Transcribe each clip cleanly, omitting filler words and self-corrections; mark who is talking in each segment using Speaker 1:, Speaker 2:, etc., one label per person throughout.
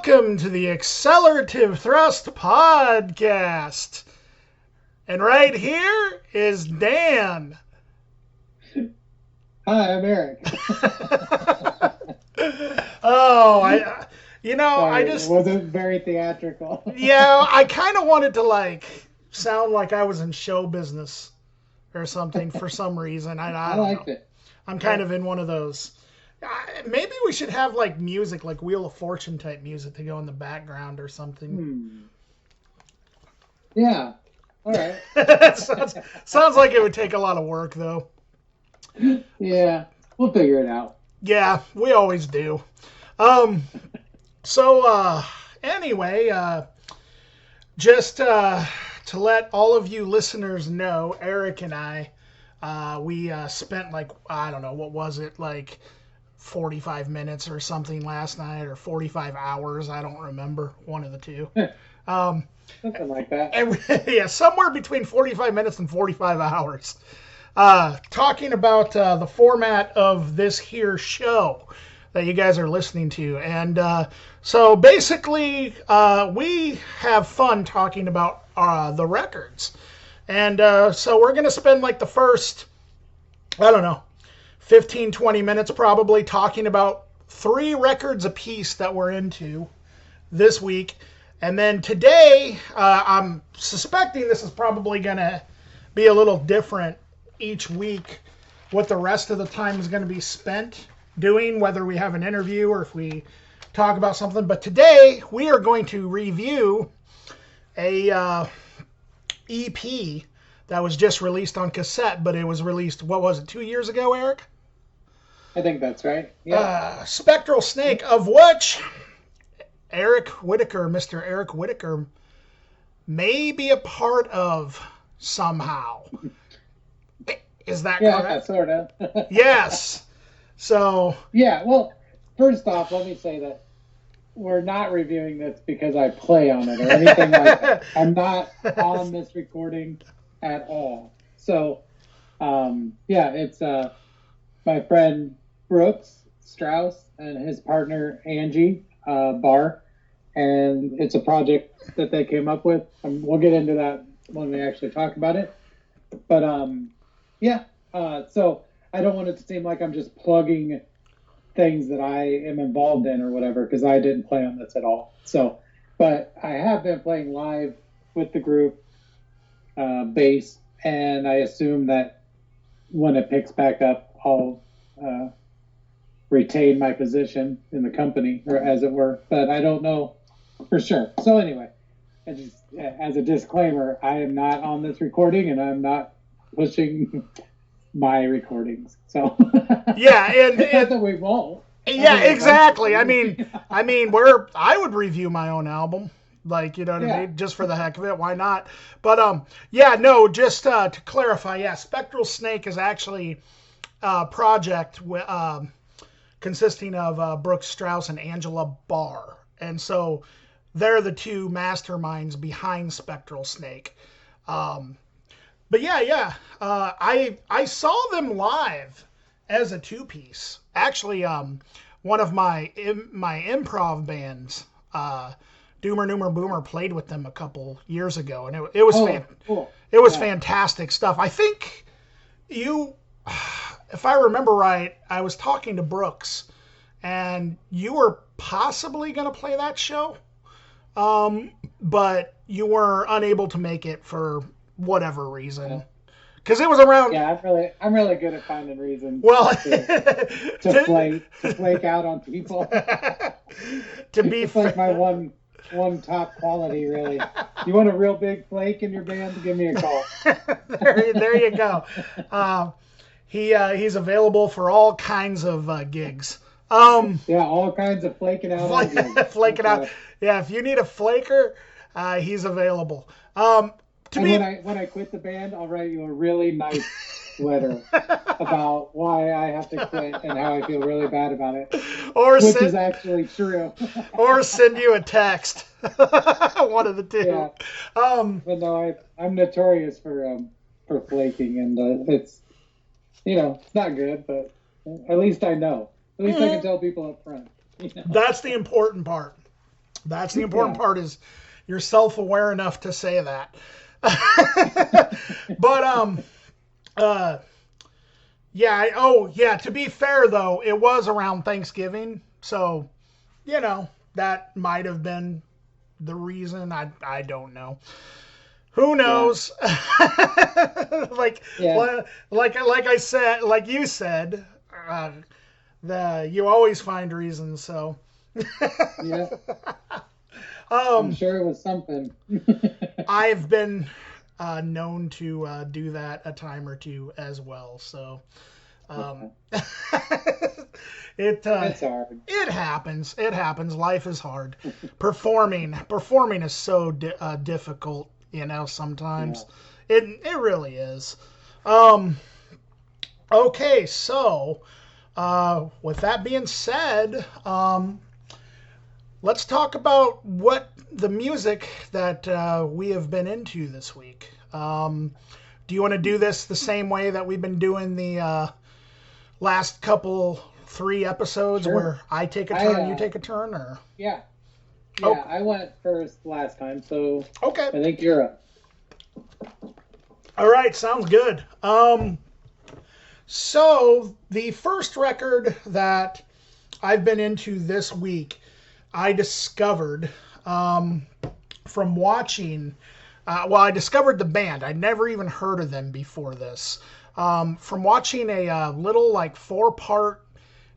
Speaker 1: welcome to the Accelerativ Thrust podcast. And right here is Dan.
Speaker 2: Hi, I'm Erik.
Speaker 1: I just
Speaker 2: it wasn't very theatrical.
Speaker 1: Yeah, I kind of wanted to sound like I was in show business or something for some reason. I don't
Speaker 2: liked
Speaker 1: know.
Speaker 2: it.
Speaker 1: I'm kind of in one of those. Maybe we should have music, like Wheel of Fortune type music to go in the background or something.
Speaker 2: Yeah. All right.
Speaker 1: sounds like it would take a lot of work, though.
Speaker 2: Yeah, we'll figure it out.
Speaker 1: Yeah, we always do. Anyway, just to let all of you listeners know, Erik and I, we spent I don't know, what was it, 45 minutes or something last night, or 45 hours, I don't remember, one of the two.
Speaker 2: Something like that.
Speaker 1: And somewhere between 45 minutes and 45 hours. Talking about the format of this here show that you guys are listening to. And so basically, we have fun talking about the records. And so we're going to spend the first, 15, 20 minutes probably talking about 3 records apiece that we're into this week. And then today, I'm suspecting this is probably going to be a little different each week, what the rest of the time is going to be spent doing, whether we have an interview or if we talk about something. But today, we are going to review a EP that was just released on cassette, but it was released, 2 years ago, Erik?
Speaker 2: I think that's right. Yeah.
Speaker 1: Spectral Snake, of which Mr. Erik Whitaker, may be a part of somehow. Is that correct?
Speaker 2: Yeah, sort of.
Speaker 1: Yes. So.
Speaker 2: Yeah, well, first off, let me say that we're not reviewing this because I play on it or anything like that. I'm not on this recording at all. So, it's my friend Brooks Strauss and his partner Angie Barr, and it's a project that they came up with. We'll get into that when we actually talk about it. But so I don't want it to seem like I'm just plugging things that I am involved in or whatever, because I didn't play on this at all. So, but I have been playing live with the group bass, and I assume that when it picks back up, I'll retain my position in the company, or as it were, but I don't know for sure. So anyway, just as a disclaimer, I am not on this recording, and I'm not pushing my recordings. So
Speaker 1: yeah, and
Speaker 2: not that we won't.
Speaker 1: Yeah, exactly. I mean, I would review my own album, what I mean, just for the heck of it. Why not? But just to clarify, Spectral Snake is actually a project consisting of Brooks Strauss and Angela Barr, and so they're the two masterminds behind Spectral Snake. But I saw them live as a 2-piece. Actually, one of my improv bands, Doomer Noomer Boomer, played with them a couple years ago, and it was
Speaker 2: cool.
Speaker 1: It was fantastic stuff. I think if I remember right, I was talking to Brooks, and you were possibly going to play that show, but you were unable to make it for whatever reason, because it was around.
Speaker 2: Yeah, I'm really good at finding reasons.
Speaker 1: Well,
Speaker 2: to flake out on people. It's like my one top quality, really. You want a real big flake in your band? Give me a call.
Speaker 1: there you go. He's available for all kinds of gigs.
Speaker 2: All kinds of flaking out.
Speaker 1: Flaking out. Yeah, if you need a flaker, he's available.
Speaker 2: When I quit the band, I'll write you a really nice letter about why I have to quit and how I feel really bad about it. Which is actually true.
Speaker 1: Or send you a text. One of the two.
Speaker 2: Yeah. But no, I'm notorious for flaking, and it's it's not good, but at least I know. At least I can tell people up front.
Speaker 1: That's the important part. That's the important part, is you're self-aware enough to say that. But yeah, to be fair though, it was around Thanksgiving, so that might have been the reason. I don't know. Who knows? Yeah. like I said, like you said, you always find reasons. So
Speaker 2: yeah, I'm sure it was something.
Speaker 1: I've been known to do that a time or two as well. So it's
Speaker 2: hard.
Speaker 1: It happens. It happens. Life is hard. Performing is so difficult. Sometimes it really is. Okay, so with that being said, let's talk about what the music that we have been into this week. Do you want to do this the same way that we've been doing the last 3 episodes,
Speaker 2: sure,
Speaker 1: where I take a turn, you take a turn, or?
Speaker 2: Yeah. Yeah, I went first last time, so
Speaker 1: okay.
Speaker 2: I think you're up.
Speaker 1: All right, sounds good. So the first record that I've been into this week, I discovered from watching. I discovered the band. I'd never even heard of them before this. From watching a little 4-part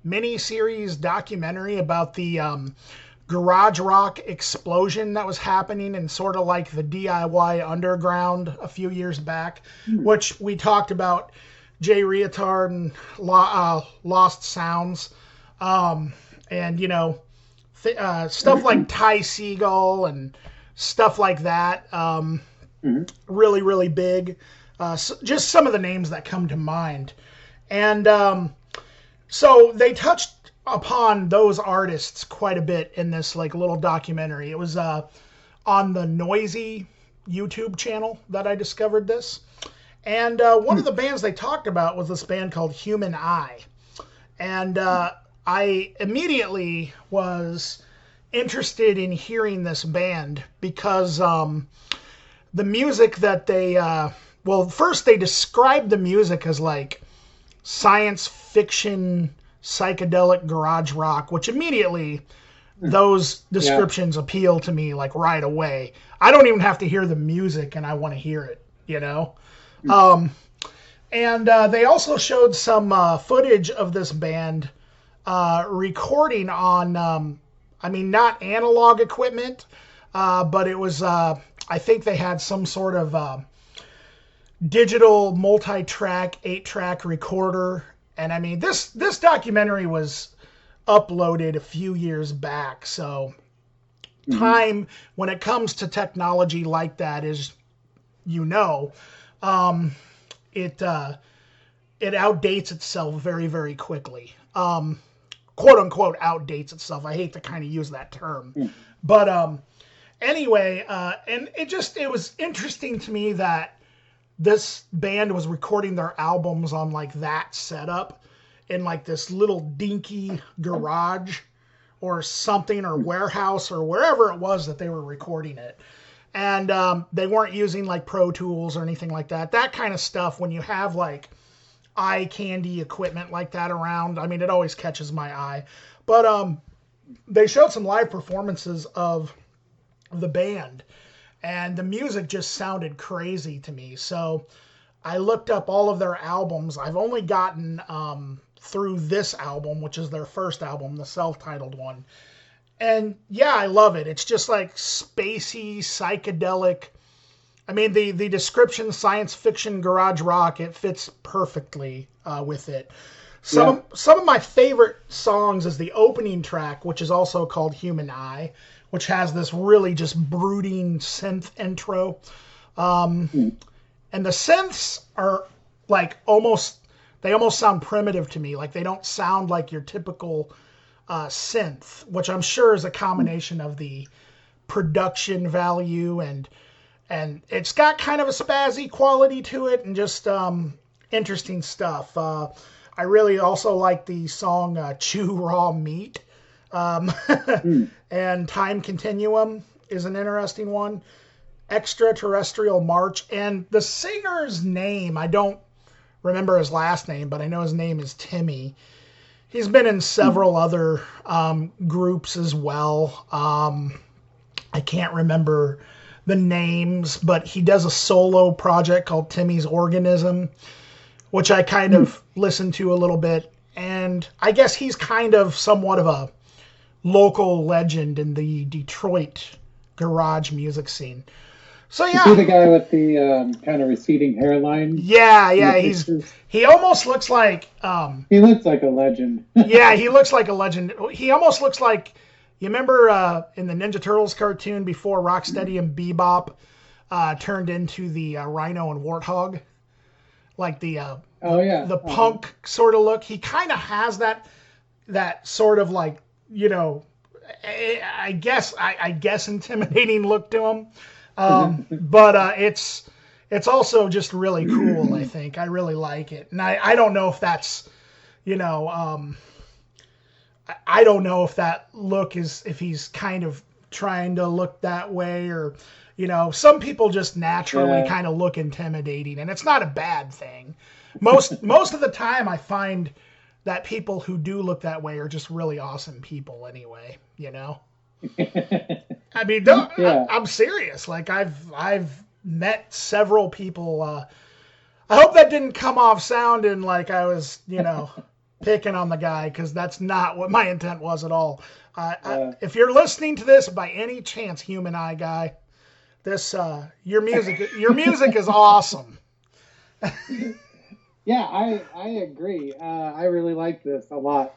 Speaker 1: mini-series documentary about the garage rock explosion that was happening in sort of like the d.i.y. underground a few years back, which we talked about, Jay Reatard and Lost Sounds, and stuff like Ty Segall and stuff like that. Really, really big. So just some of the names that come to mind. And so they touched upon those artists quite a bit in this little documentary. It was on the Noisy YouTube channel that I discovered this. And one of the bands they talked about was this band called Human I. And I immediately was interested in hearing this band because the music that they... first they described the music as science fiction, psychedelic garage rock, which immediately those descriptions appeal to me right away. I don't even have to hear the music and I want to hear it, And they also showed some footage of this band recording on, not analog equipment, but it was, I think they had some sort of digital multi-track 8-track recorder. And this documentary was uploaded a few years back, so time when it comes to technology like that is it outdates itself very, very quickly. Quote unquote outdates itself. I hate to kind of use that term, but anyway, and it was interesting to me that this band was recording their albums on that setup in this little dinky garage or something, or warehouse, or wherever it was that they were recording it. And they weren't using Pro Tools or anything like that. That kind of stuff, when you have eye candy equipment like that around, it always catches my eye. But they showed some live performances of the band, and the music just sounded crazy to me. So I looked up all of their albums. I've only gotten through this album, which is their first album, the self-titled one. And yeah, I love it. It's just spacey, psychedelic. The description, science fiction, garage rock, it fits perfectly with it. Some of my favorite songs is the opening track, which is also called Human I, which has this really just brooding synth intro. And the synths are almost sound primitive to me. They don't sound like your typical synth, which I'm sure is a combination of the production value and it's got kind of a spazzy quality to it, and just interesting stuff. I really also like the song Chew Raw Meat. And Time Continuum is an interesting one. Extraterrestrial March, and the singer's name, I don't remember his last name, but I know his name is Timmy. He's been in several other groups as well. I can't remember the names, but he does a solo project called Timmy's Organism, which I kind of listened to a little bit. And I guess he's kind of somewhat of a local legend in the Detroit garage music scene. So yeah,
Speaker 2: you see the guy with the kind of receding hairline.
Speaker 1: Yeah. He almost looks like.
Speaker 2: He looks like a legend.
Speaker 1: Yeah, he looks like a legend. He almost looks like, you remember in the Ninja Turtles cartoon before Rocksteady and Bebop turned into the Rhino and Warthog, like the punk sort of look. He kind of has that sort of like, I guess intimidating look to him. But it's also just really cool, I think. I really like it. And I don't know if that's, I don't know if that look is, if he's kind of trying to look that way, or, some people just naturally kind of look intimidating, and it's not a bad thing. Most of the time I find that people who do look that way are just really awesome people anyway, I mean, I'm serious. Like I've met several people. I hope that didn't come off sounding like I was, picking on the guy, because that's not what my intent was at all. If you're listening to this by any chance, Human Eye guy, this your music is awesome.
Speaker 2: Yeah, I agree. I really like this a lot.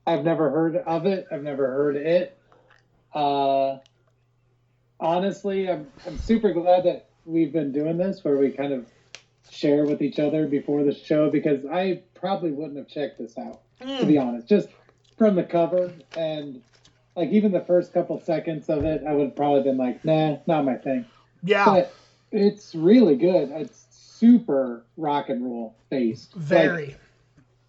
Speaker 2: I've never heard of it. I've never heard it. Honestly, I'm super glad that we've been doing this, where we kind of share with each other before the show, because I probably wouldn't have checked this out, to be honest. Just from the cover and like even the first couple seconds of it, I would have probably been like, nah, not my thing.
Speaker 1: Yeah.
Speaker 2: But it's really good. It's super rock and roll based.
Speaker 1: Very.
Speaker 2: Like,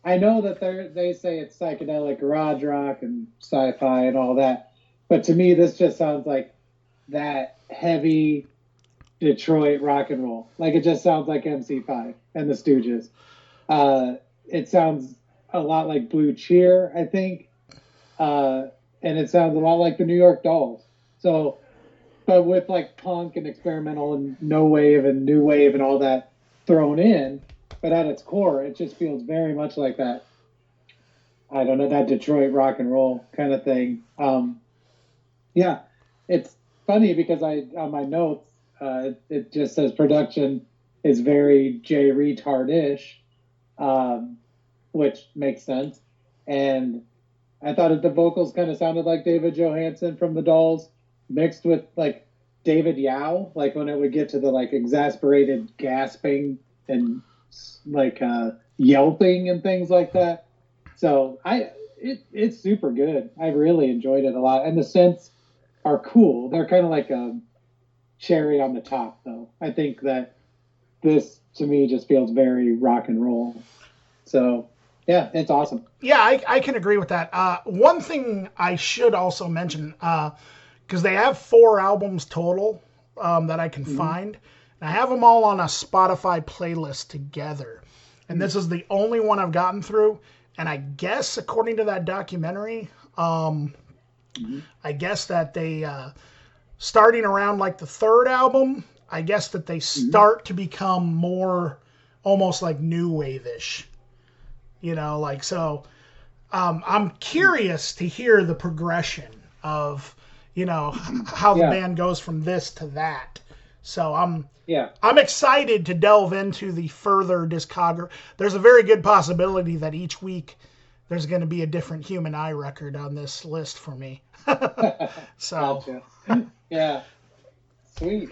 Speaker 2: I know that they say it's psychedelic garage rock and sci-fi and all that, but to me, this just sounds like that heavy Detroit rock and roll. Like, it just sounds like MC5 and the Stooges. It sounds a lot like Blue Cheer, I think, and it sounds a lot like the New York Dolls. So, but with like punk and experimental and no wave and new wave and all that thrown in. But at its core, it just feels very much like that. I don't know, that Detroit rock and roll kind of thing. Yeah, it's funny because on my notes, it just says production is very J Retard-ish, which makes sense. And I thought the vocals kind of sounded like David Johansen from the Dolls, mixed with like David Yao, like when it would get to the like exasperated gasping and like yelping and things like that. So it's super good. I really enjoyed it a lot, and the synths are cool. They're kind of like a cherry on the top, though. I think that this to me just feels very rock and roll. So yeah, it's awesome.
Speaker 1: Yeah, I can agree with that. One thing I should also mention, because they have 4 albums total that I can find. And I have them all on a Spotify playlist together. And this is the only one I've gotten through. And I guess, according to that documentary, I guess that they, starting around like the 3rd album, I guess that they start to become more almost like new wave-ish. Like, so I'm curious to hear the progression of, how the band goes from this to that. So I'm excited to delve into the further discography. There's a very good possibility that each week there's going to be a different Human Eye record on this list for me. So,
Speaker 2: gotcha. Yeah, sweet.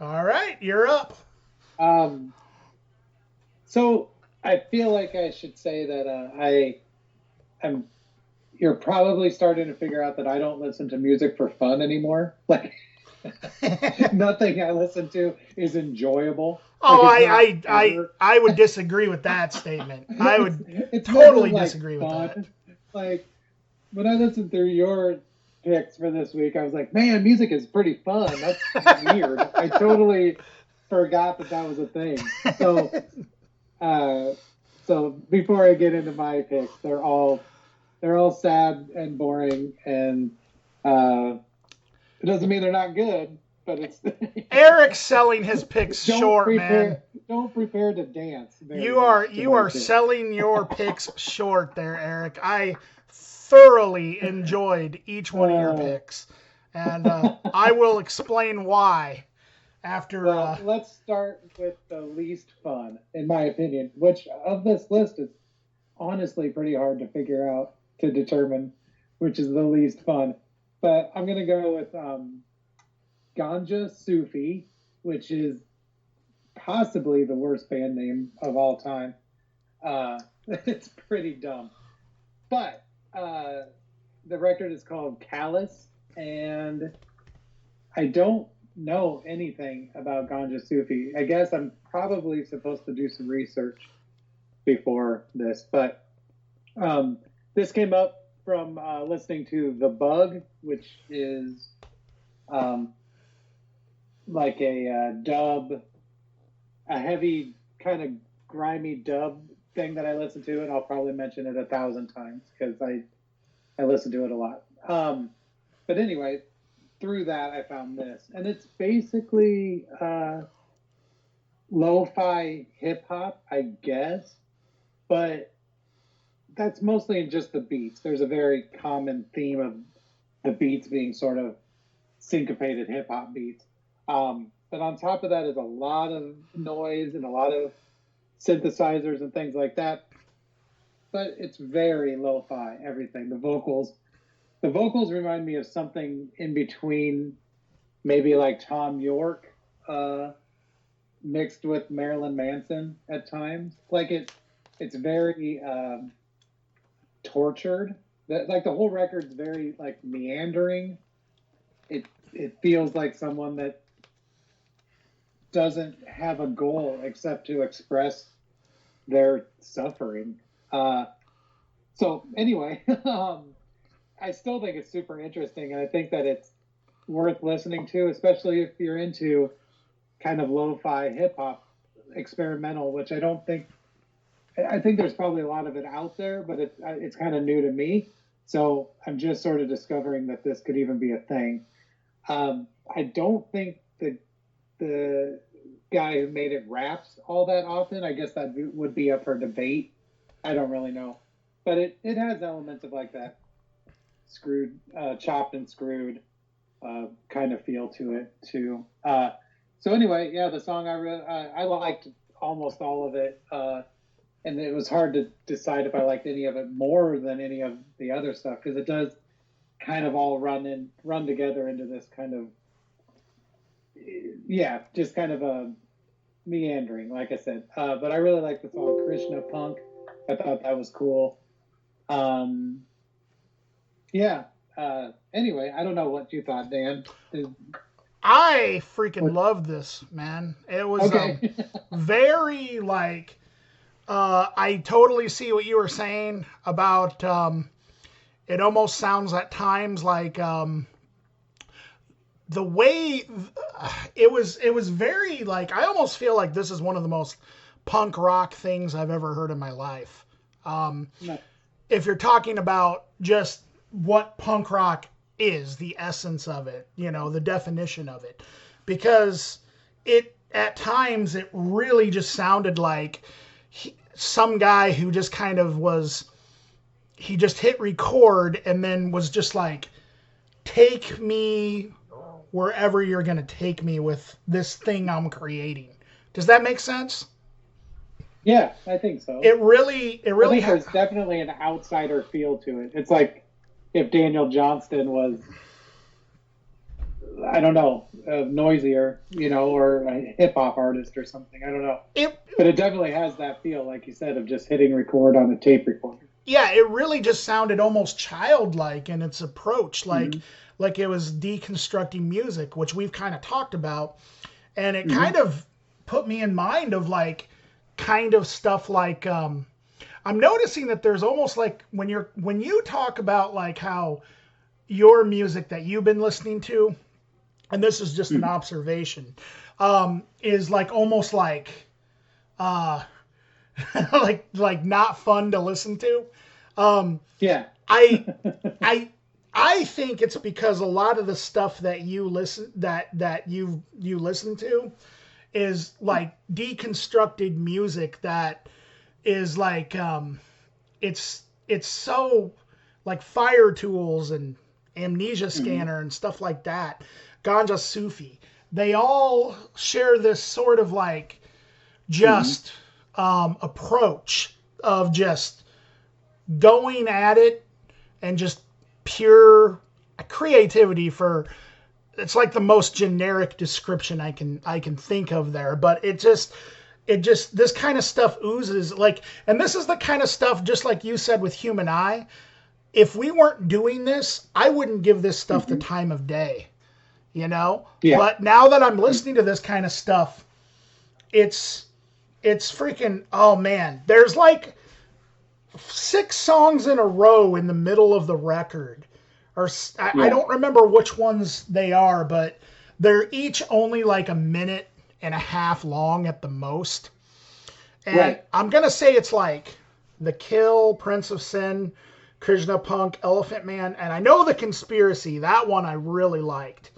Speaker 1: All right, you're up.
Speaker 2: So I feel like I should say that you're probably starting to figure out that I don't listen to music for fun anymore. Like, nothing I listen to is enjoyable.
Speaker 1: Oh, like I would disagree with that statement. I would totally disagree with that.
Speaker 2: Like, when I listened through your picks for this week, I was like, man, music is pretty fun. That's weird. I totally forgot that that was a thing. So, uh, so before I get into my picks, they're all sad and boring, and it doesn't mean they're not good, but it's
Speaker 1: Eric's selling his picks short, man.
Speaker 2: Don't prepare to dance.
Speaker 1: You are selling your picks short there, Eric. I thoroughly enjoyed each one of your picks, and I will explain why after.
Speaker 2: Well, let's start with the least fun, in my opinion, which of this list is honestly pretty hard to figure out to determine which is the least fun. But I'm gonna go with Ganjasufi, which is possibly the worst band name of all time. It's pretty dumb. But the record is called Callous, and I don't know anything about Ganjasufi. I guess I'm probably supposed to do some research before this, but this came up from listening to The Bug, which is like a dub, a heavy kind of grimy dub thing that I listen to, and I'll probably mention it 1,000 times because I listen to it a lot. But anyway, through that I found this, and it's basically lo-fi hip hop, I guess, but that's mostly in just the beats. There's a very common theme of the beats being sort of syncopated hip hop beats. But on top of that is a lot of noise and a lot of synthesizers and things like that. But it's very lo-fi, everything. The vocals remind me of something in between, maybe like Tom York mixed with Marilyn Manson at times. Like it's very tortured. Like the whole record's very like meandering. It feels like someone that doesn't have a goal except to express their suffering. So anyway, I still think it's super interesting, and I think that it's worth listening to, especially if you're into kind of lo-fi hip hop experimental, which I think there's probably a lot of it out there, but it's kind of new to me. So I'm just sort of discovering that this could even be a thing. I don't think that the guy who made it raps all that often. I guess that would be up for debate. I don't really know, but it has elements of like that screwed, chopped and screwed kind of feel to it too. So anyway, yeah, the song I liked almost all of it, and it was hard to decide if I liked any of it more than any of the other stuff, because it does kind of all run together into this kind of, yeah, just kind of a meandering, like I said. But I really like the song Krishna Punk. I thought that was cool. Yeah. Anyway, I don't know what you thought, Dan.
Speaker 1: I freaking love this, man. It was
Speaker 2: okay.
Speaker 1: very like, I totally see what you were saying about, it almost sounds at times like, the way it was very like, I almost feel like this is one of the most punk rock things I've ever heard in my life.
Speaker 2: No.
Speaker 1: If you're talking about just what punk rock is, the essence of it, the definition of it, because at times it really just sounded like some guy who just kind of he just hit record and then was just like, take me wherever you're going to take me with this thing I'm creating. Does that make sense?
Speaker 2: Yeah, I think so.
Speaker 1: It really
Speaker 2: there's definitely an outsider feel to it. It's like if Daniel Johnston was, I don't know, noisier, or a hip hop artist or something. I don't know. But it definitely has that feel, like you said, of just hitting record on a tape recorder.
Speaker 1: Yeah, it really just sounded almost childlike in its approach, like it was deconstructing music, which we've kind of talked about, and it kind of put me in mind of like kind of stuff like, I I'm noticing that there's almost like when you talk about like how your music that you've been listening to, and this is just an observation, is like almost like uh like not fun to listen to.
Speaker 2: Yeah.
Speaker 1: I think it's because a lot of the stuff that you listen to is like deconstructed music that is like it's so like Fire Tools and Amnesia Scanner and stuff like that, Ganjasufi. They all share this sort of like just approach of just going at it and just pure creativity. For it's like the most generic description I can think of there, but it just this kind of stuff oozes like, and this is the kind of stuff, just like you said with Human Eye, if we weren't doing this, I wouldn't give this stuff the time of day, you know?
Speaker 2: Yeah.
Speaker 1: But now that I'm listening to this kind of stuff, it's freaking, oh man, there's like 6 songs in a row in the middle of the record. Or I don't remember which ones they are, but they're each only like a minute and a half long at the most. And I'm going to say it's like The Kill, Prince of Sin, Krishna Punk, Elephant Man, and I know The Conspiracy. That one I really liked.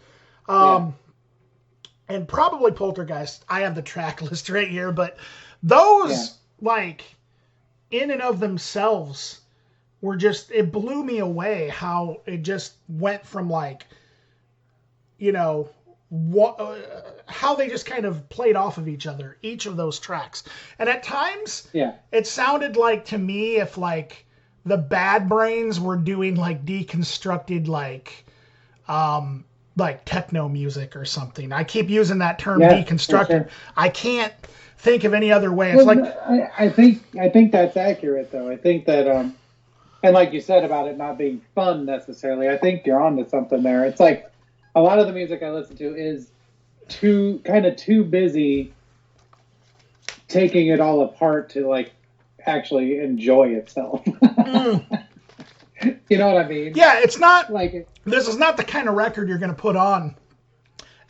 Speaker 1: And probably Poltergeist. I have the track list right here, but those like in and of themselves were just, it blew me away how it just went from like, you know, how they just kind of played off of each other, each of those tracks. And at times, it sounded like to me if like the Bad Brains were doing like deconstructed like techno music or something. I keep using that term deconstructed. Sure. I can't think of any other way. It's
Speaker 2: I think that's accurate though. I think that and like you said about it not being fun necessarily, I think you're onto something there. It's like a lot of the music I listen to is too busy taking it all apart to like actually enjoy itself. You know what I mean?
Speaker 1: Yeah, it's not like this is not the kind of record you're going to put on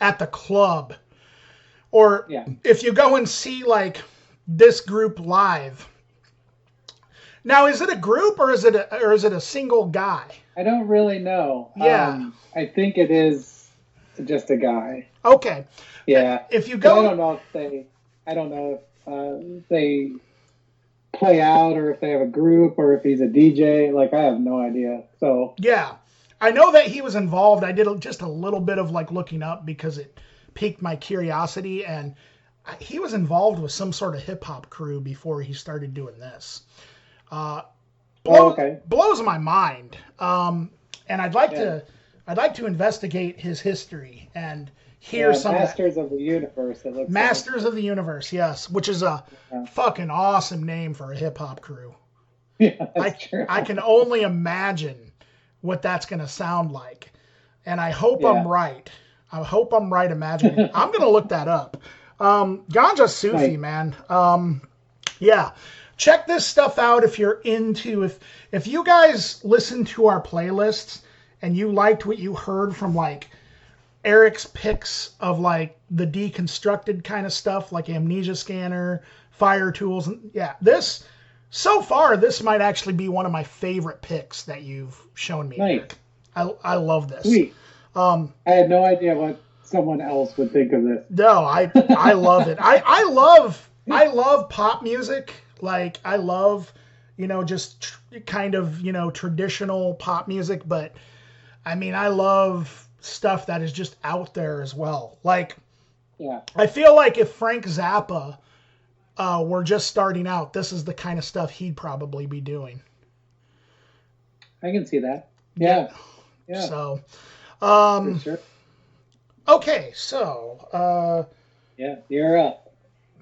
Speaker 1: at the club, or if you go and see like this group live. Now, is it a group or is it a single guy?
Speaker 2: I don't really know.
Speaker 1: Yeah,
Speaker 2: I think it is just a guy.
Speaker 1: Okay.
Speaker 2: Yeah.
Speaker 1: If you go,
Speaker 2: I don't know if they play out or if they have a group or if he's a DJ. Like, I have no idea. So
Speaker 1: yeah, I know that he was involved. I did just a little bit of like looking up because it piqued my curiosity, and he was involved with some sort of hip hop crew before he started doing this. Blows my mind. And I'd like to investigate his history and hear some
Speaker 2: Masters of the Universe.
Speaker 1: Masters of the Universe, yes, which is a fucking awesome name for a hip hop crew.
Speaker 2: Yeah, that's true.
Speaker 1: I can only imagine what that's going to sound like, and I hope I'm right. I hope I'm right imagining. I'm going to look that up. Ganjasufi, man. Yeah. Check this stuff out if you're into, if you guys listen to our playlists and you liked what you heard from like Erik's picks of like the deconstructed kind of stuff like Amnesia Scanner, Fire Tools, and this so far this might actually be one of my favorite picks that you've shown me.
Speaker 2: Nice.
Speaker 1: I love this.
Speaker 2: Sweet. I had no idea what someone else would think of this.
Speaker 1: No, I love it. I love pop music. Like, I love, just kind of, traditional pop music. But, I mean, I love stuff that is just out there as well. Like, I feel like if Frank Zappa were just starting out, this is the kind of stuff he'd probably be doing.
Speaker 2: I can see that. Yeah.
Speaker 1: So,
Speaker 2: for sure.
Speaker 1: Okay, so.
Speaker 2: You're up.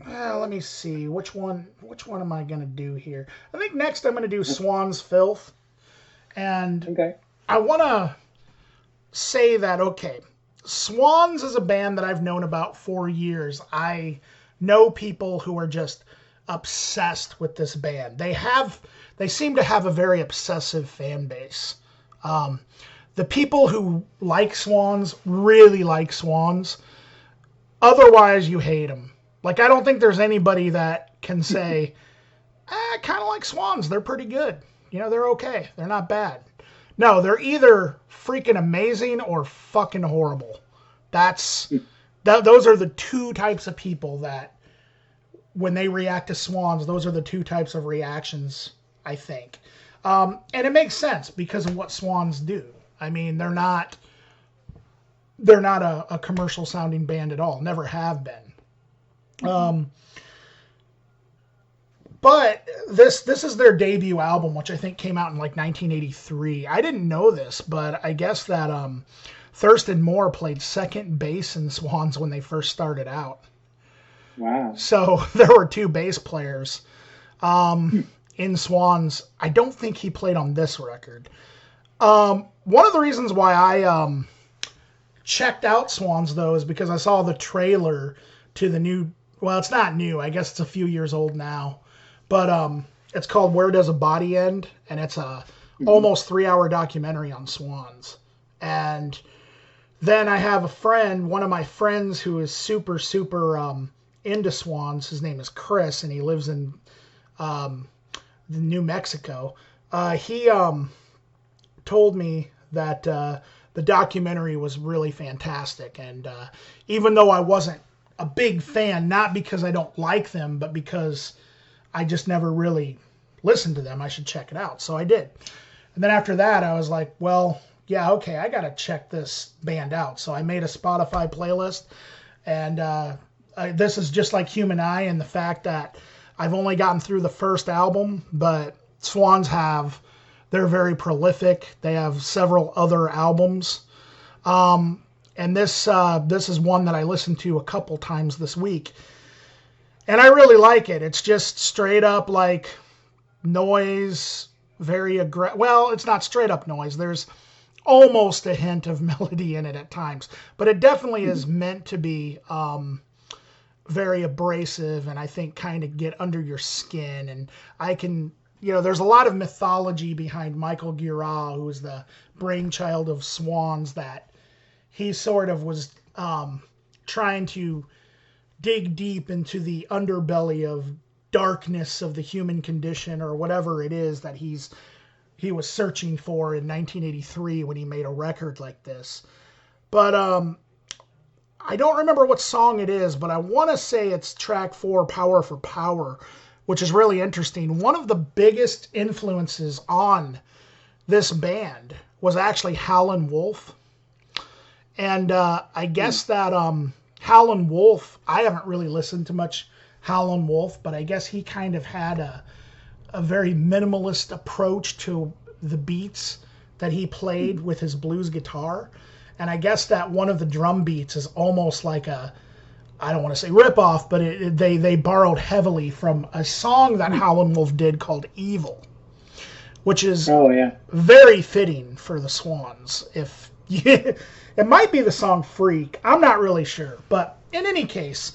Speaker 1: Let me see. Which one am I going to do here? I think next I'm going to do Swan's Filth. And I want to say that, Swans is a band that I've known about for years. I know people who are just obsessed with this band. They seem to have a very obsessive fan base. The people who like Swans really like Swans. Otherwise, you hate them. Like, I don't think there's anybody that can say, I kind of like Swans. They're pretty good. You know, they're okay. They're not bad. No, they're either freaking amazing or fucking horrible. Those are the two types of people that, when they react to Swans, those are the two types of reactions, I think. And it makes sense because of what Swans do. I mean, they're not a commercial sounding band at all. Never have been. But this is their debut album, which I think came out in like 1983. I didn't know this, but I guess that Thurston Moore played second bass in Swans when they first started out.
Speaker 2: Wow.
Speaker 1: So there were two bass players in Swans. I don't think he played on this record. One of the reasons why I checked out Swans, though, is because I saw the trailer to the new... Well, it's not new. I guess it's a few years old now. But it's called Where Does a Body End? And it's a almost 3-hour documentary on Swans. And then I have a friend, one of my friends who is super, super into Swans. His name is Chris, and he lives in New Mexico. He told me that the documentary was really fantastic. And even though I wasn't a big fan, not because I don't like them, but because I just never really listened to them, I should check it out. So I did. And then after that, I was like, well, yeah, okay, I got to check this band out. So I made a Spotify playlist. And this is just like Human Eye, and the fact that I've only gotten through the first album, but Swans they're very prolific. They have several other albums. And this is one that I listened to a couple times this week. And I really like it. It's just straight up like noise, very aggressive. Well, it's not straight up noise. There's almost a hint of melody in it at times. But it definitely is meant to be very abrasive and I think kind of get under your skin. And I can, there's a lot of mythology behind Michael Gira, who is the brainchild of Swans, that he sort of was trying to dig deep into the underbelly of darkness of the human condition, or whatever it is that he was searching for in 1983 when he made a record like this. But I don't remember what song it is, but I want to say it's track 4, Power for Power, which is really interesting. One of the biggest influences on this band was actually Howlin' Wolf. And I guess that Howlin' Wolf, I haven't really listened to much Howlin' Wolf, but I guess he kind of had a very minimalist approach to the beats that he played with his blues guitar. And I guess that one of the drum beats is almost like I don't want to say ripoff, but they borrowed heavily from a song that Howlin' Wolf did called Evil, which is very fitting for the Swans. It might be the song Freak. I'm not really sure. But in any case,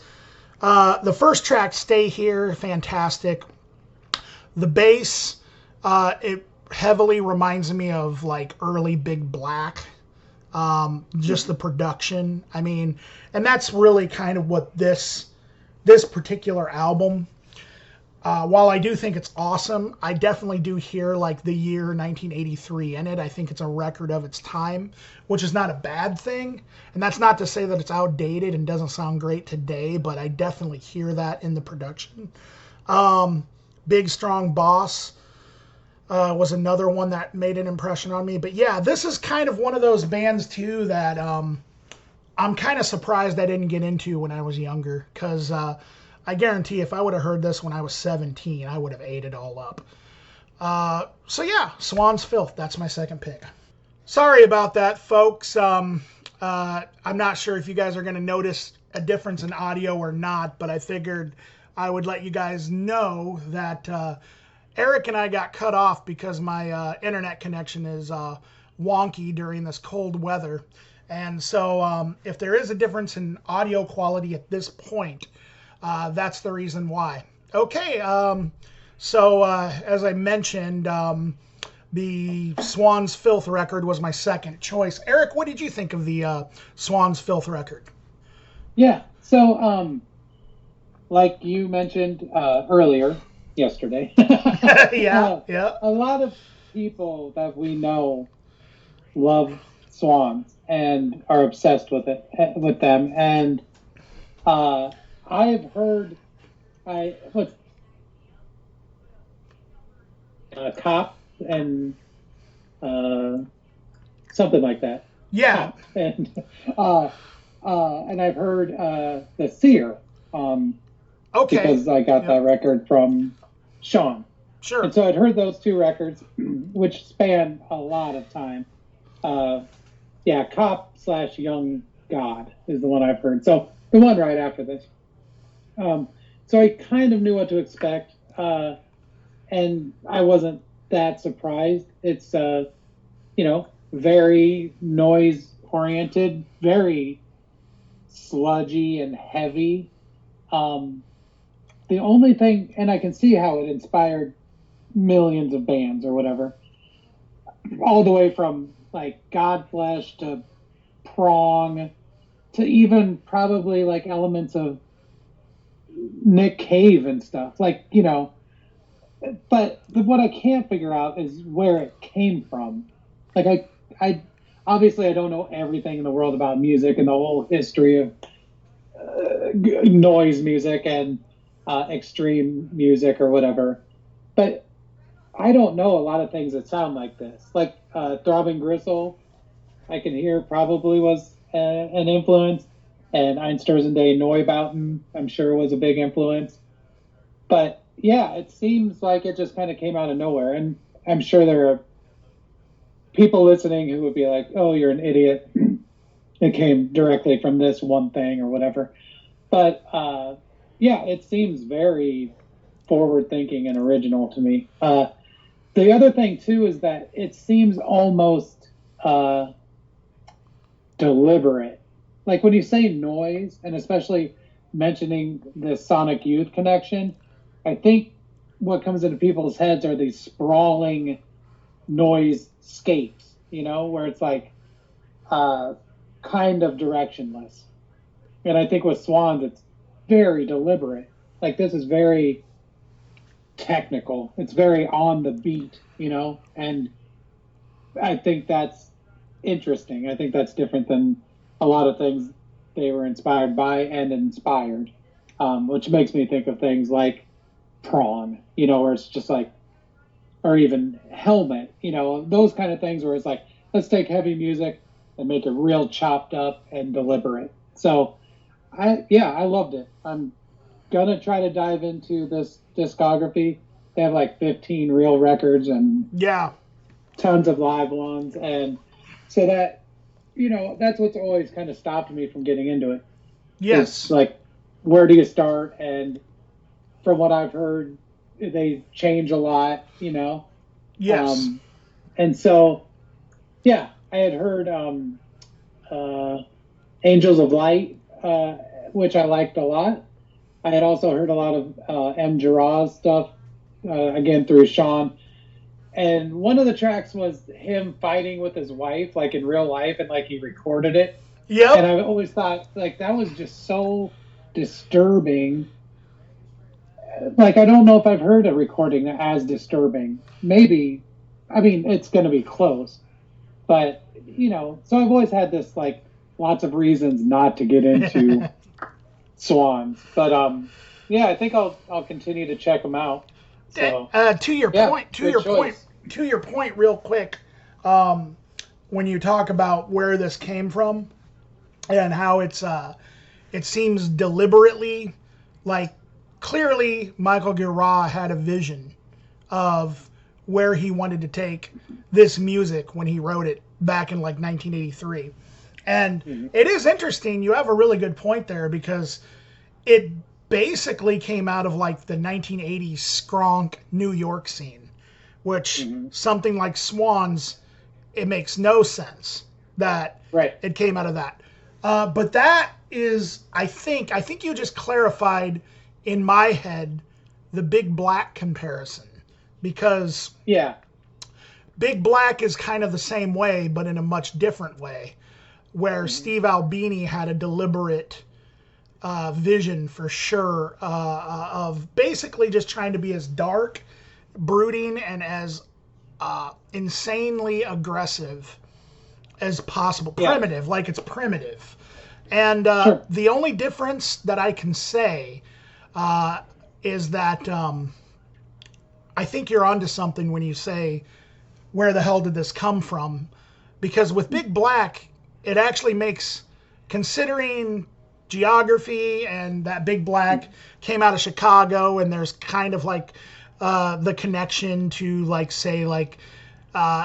Speaker 1: the first track, Stay Here, fantastic. The bass, it heavily reminds me of like early Big Black. Just the production. I mean, and that's really kind of what this particular album, while I do think it's awesome, I definitely do hear like the year 1983 in it. I think it's a record of its time, which is not a bad thing. And that's not to say that it's outdated and doesn't sound great today, but I definitely hear that in the production. Big Strong Boss was another one that made an impression on me. But yeah, this is kind of one of those bands too that I'm kind of surprised I didn't get into when I was younger, because I guarantee if I would have heard this when I was 17, I would have ate it all up. So yeah, Swan's Filth, that's my second pick. Sorry about that, folks. I'm not sure if you guys are going to notice a difference in audio or not, but I figured I would let you guys know that Erik and I got cut off because my internet connection is wonky during this cold weather. And so if there is a difference in audio quality at this point, that's the reason why. Okay. So as I mentioned, the Swan's Filth record was my second choice. Eric, what did you think of the Swan's Filth record?
Speaker 2: Yeah. So, like you mentioned earlier, yesterday,
Speaker 1: Yeah, yeah.
Speaker 2: a lot of people that we know love swans and are obsessed with them. And I've heard what's cop and uh, something like that.
Speaker 1: Yeah.
Speaker 2: Cop uh, and I've heard the Seer
Speaker 1: Okay.
Speaker 2: because I got
Speaker 1: Yep.
Speaker 2: that record from Sean.
Speaker 1: Sure.
Speaker 2: And so I'd heard those two records, which span a lot of time. Yeah, Cop/Young God is the one I've heard. So the one right after this. So I kind of knew what to expect, and I wasn't that surprised. It's very noise oriented, very sludgy and heavy. The only thing, and I can see how it inspired millions of bands or whatever, all the way from like Godflesh to Prong to even probably like elements of Nick Cave and stuff. But what I can't figure out is where it came from. Like I obviously I don't know everything in the world about music and the whole history of noise music and extreme music or whatever, but I don't know a lot of things that sound like this. Like Throbbing Gristle, I can hear probably was an influence, and Einstürzende Neubauten, I'm sure was a big influence. But yeah, it seems like it just kind of came out of nowhere, and I'm sure there are people listening who would be like, "Oh, you're an idiot. It came directly from this one thing or whatever." But yeah, it seems very forward thinking and original to me. The other thing too is that it seems almost deliberate. Like when you say noise, and especially mentioning the Sonic Youth connection, I think what comes into people's heads are these sprawling noise scapes, where it's like kind of directionless. And I think with Swans, it's very deliberate. Like this is very technical. It's very on the beat, and I think that's interesting. I think that's different than a lot of things they were inspired by and inspired, which makes me think of things like Prawn, where it's just like, or even Helmet, those kind of things where it's like, let's take heavy music and make it real chopped up and deliberate. So I loved it. I'm gonna try to dive into this discography. They have like 15 real records and
Speaker 1: Yeah.
Speaker 2: tons of live ones, and so that's what's always kind of stopped me from getting into it.
Speaker 1: Yes.
Speaker 2: It's like, where do you start? And from what I've heard, they change a lot,
Speaker 1: Yes.
Speaker 2: And so, yeah, I had heard Angels of Light, which I liked a lot. I had also heard a lot of M. Giraz stuff, again through Sean. And one of the tracks was him fighting with his wife, like in real life, and like he recorded it.
Speaker 1: Yep.
Speaker 2: And I always thought like that was just so disturbing. Like I don't know if I've heard a recording as disturbing. Maybe, I mean, it's going to be close, but so I've always had this like lots of reasons not to get into Swans, but yeah, I think I'll continue to check them out. So
Speaker 1: to your point, real quick, when you talk about where this came from and how it seems deliberately, like clearly Michael Gira had a vision of where he wanted to take this music when he wrote it back in like 1983. And it is interesting. You have a really good point there because it basically came out of like the 1980s skronk New York scene, which something like Swans, it makes no sense that it came out of that. But that is, I think you just clarified in my head the Big Black comparison, because
Speaker 2: Yeah.
Speaker 1: Big Black is kind of the same way, but in a much different way, where Steve Albini had a deliberate vision for sure of basically just trying to be as dark, brooding, and as insanely aggressive as possible. Primitive, like it's primitive. And the only difference that I can say is that I think you're onto something when you say, where the hell did this come from? Because with Big Black, it actually makes, considering geography and that Big Black came out of Chicago, and there's kind of like the connection to, like, say, like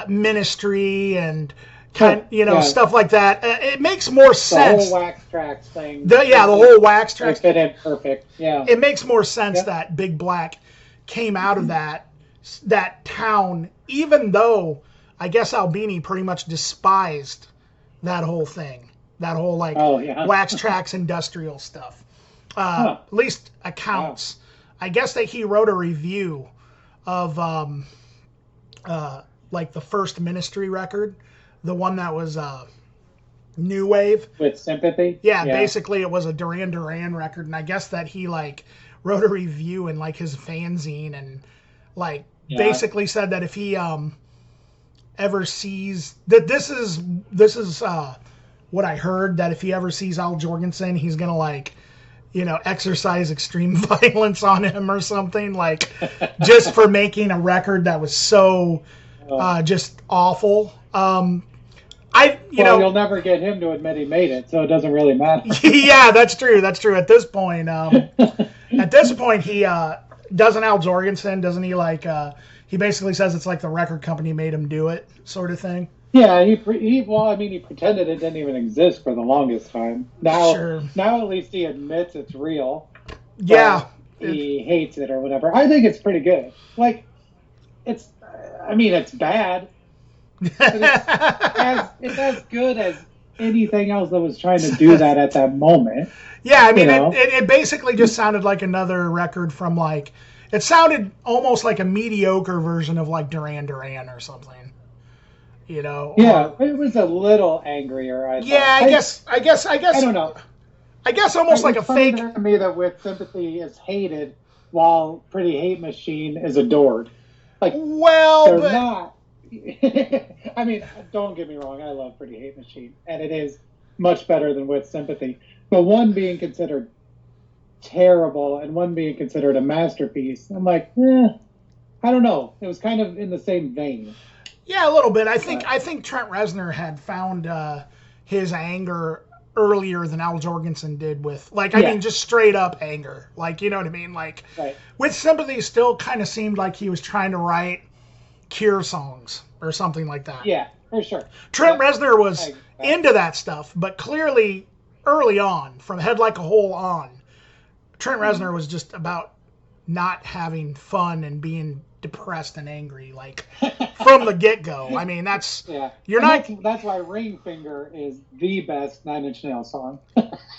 Speaker 1: Ministry and stuff like that. It makes more sense.
Speaker 2: The whole Wax Trax thing.
Speaker 1: The whole Wax Trax.
Speaker 2: Fit in perfect. Yeah.
Speaker 1: It makes more sense that Big Black came out of that town, even though I guess Albini pretty much despised that whole thing, that whole Wax Trax industrial stuff. At least accounts. Wow. I guess that he wrote a review of like the first Ministry record, the one that was new wave
Speaker 2: with Sympathy.
Speaker 1: Yeah, basically it was a Duran Duran record, and I guess that he like wrote a review in like his fanzine, and like basically said that if he ever sees that, this is what I heard, that if he ever sees Al Jorgensen, he's gonna like, exercise extreme violence on him or something, like just for making a record that was so just awful.
Speaker 2: You'll never get him to admit he made it, so it doesn't really matter.
Speaker 1: Yeah, that's true. At this point, he doesn't Al Jorgensen, doesn't he, like he basically says it's like the record company made him do it, sort of thing.
Speaker 2: Yeah, he pretended it didn't even exist for the longest time. Now at least he admits it's real.
Speaker 1: Yeah.
Speaker 2: He hates it or whatever. I think it's pretty good. Like, it's bad. But it's as good as anything else that was trying to do that at that moment.
Speaker 1: Yeah, I mean, it basically just sounded like another record from, like, it sounded almost like a mediocre version of, like, Duran Duran or something.
Speaker 2: Yeah, it was a little angrier, I thought.
Speaker 1: Yeah, I guess. I
Speaker 2: don't know.
Speaker 1: I guess almost like a fake.
Speaker 2: It's funny to me that With Sympathy is hated while Pretty Hate Machine is adored. Like, they're not. I mean, don't get me wrong, I love Pretty Hate Machine, and it is much better than With Sympathy. But one being considered terrible and one being considered a masterpiece, I'm like, I don't know. It was kind of in the same vein.
Speaker 1: Yeah, a little bit. I think Trent Reznor had found his anger earlier than Al Jorgensen did with, like, I mean, just straight up anger. Like, you know what I mean? Like, With Sympathy still kind of seemed like he was trying to write Cure songs or something like that.
Speaker 2: Yeah, for sure.
Speaker 1: Trent Reznor was into that stuff, but clearly early on, from Head Like a Hole on, Trent Reznor was just about not having fun and being depressed and angry, like, from the get-go. I mean, that's
Speaker 2: that's why Ring Finger is the best Nine Inch Nails song.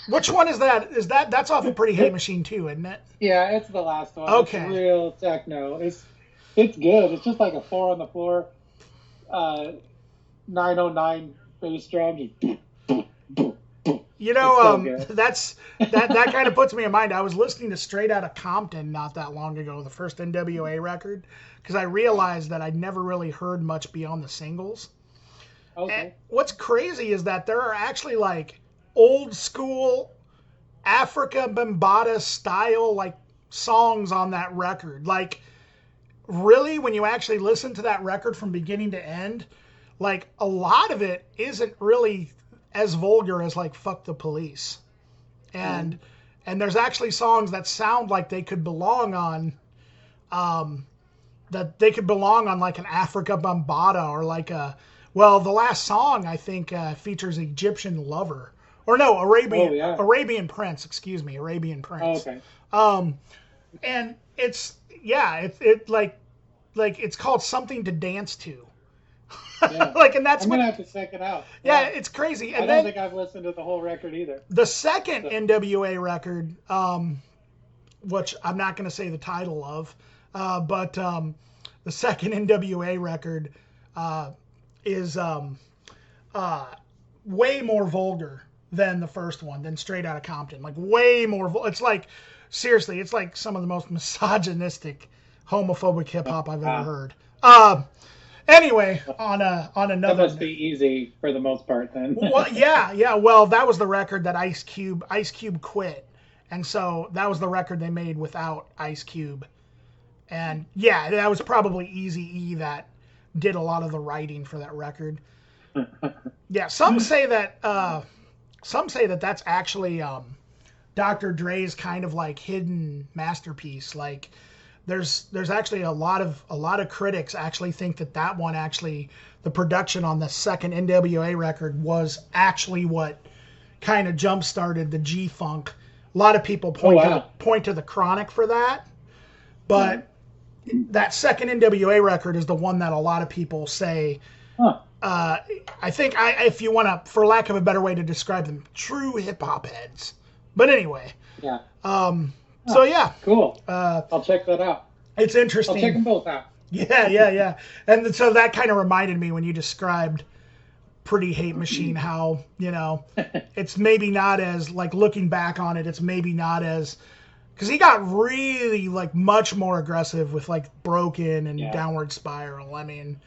Speaker 1: Which one is that? That's off of Pretty Hate Machine too, isn't it?
Speaker 2: Yeah, it's the last one.
Speaker 1: Okay.
Speaker 2: It's real techno. It's good. It's just like a 4 on the floor 909 bass drum.
Speaker 1: That kind of puts me in mind. I was listening to Straight Outta Compton not that long ago, the first NWA record, because I realized that I'd never really heard much beyond the singles.
Speaker 2: Okay.
Speaker 1: And what's crazy is that there are actually, like, old school Africa Bambaataa style, like, songs on that record. Like, really, when you actually listen to that record from beginning to end, like, a lot of it isn't really as vulgar as, like, Fuck the Police. And there's actually songs that sound like they could belong on like an Africa Bambaataa, or like the last song I think features Egyptian Lover, or no, Arabian Prince, excuse me, Arabian Prince.
Speaker 2: Oh, okay.
Speaker 1: And it's it's called Something to Dance To.
Speaker 2: Yeah.
Speaker 1: And that's
Speaker 2: I'm gonna have to check it out.
Speaker 1: Yeah, it's crazy. And
Speaker 2: I don't think I've listened to the whole record either.
Speaker 1: The second NWA record, which I'm not going to say the title of, but the second NWA record is way more vulgar than the first one, than Straight Outta Compton. Like way more. It's like, seriously, it's like some of the most misogynistic, homophobic hip hop I've ever heard. Anyway, on another.
Speaker 2: That must be easy for the most part, then.
Speaker 1: Well, yeah. Well, that was the record that Ice Cube quit, and so that was the record they made without Ice Cube. And yeah, that was probably Eazy-E that did a lot of the writing for that record. Yeah, some say that that's actually Dr. Dre's kind of like hidden masterpiece. Like there's actually a lot of critics actually think that one actually, the production on the second NWA record was actually what kind of jump started the G-Funk. A lot of people point to the Chronic for that, but that second NWA record is the one that a lot of people say. I think if you want to, for lack of a better way to describe them, true hip hop heads. But anyway.
Speaker 2: Yeah.
Speaker 1: So yeah.
Speaker 2: Cool. I'll check that out.
Speaker 1: It's interesting.
Speaker 2: I'll check them both out.
Speaker 1: Yeah. And so that kind of reminded me when you described Pretty Hate Machine, how, it's maybe not as, like, looking back on it, it's maybe not as, because he got really, like, much more aggressive with, like, Broken and Downward Spiral. I mean,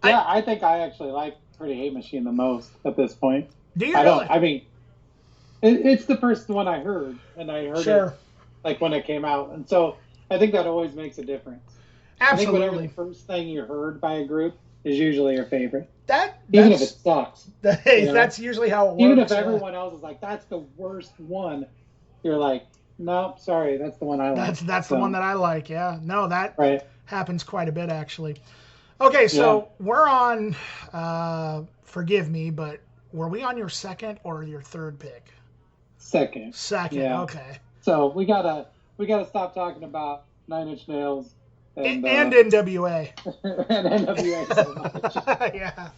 Speaker 2: I think I actually like Pretty Hate Machine the most at this point.
Speaker 1: Do you really?
Speaker 2: I mean, it's the first one I heard, and I heard it like when it came out, and so I think that always makes a difference.
Speaker 1: Absolutely.
Speaker 2: I think whatever the first thing you heard by a group is usually your favorite.
Speaker 1: Even
Speaker 2: if it sucks.
Speaker 1: That's usually how it works.
Speaker 2: Even if everyone else is like, that's the worst one, you're like, no, sorry, that's the one I like.
Speaker 1: That's the one that I like, yeah. No, that happens quite a bit, actually. Okay, so we're on, forgive me, but were we on your second or your third pick?
Speaker 2: Second,
Speaker 1: okay.
Speaker 2: So we gotta stop talking about Nine Inch Nails and
Speaker 1: NWA.
Speaker 2: And NWA so much. Yeah.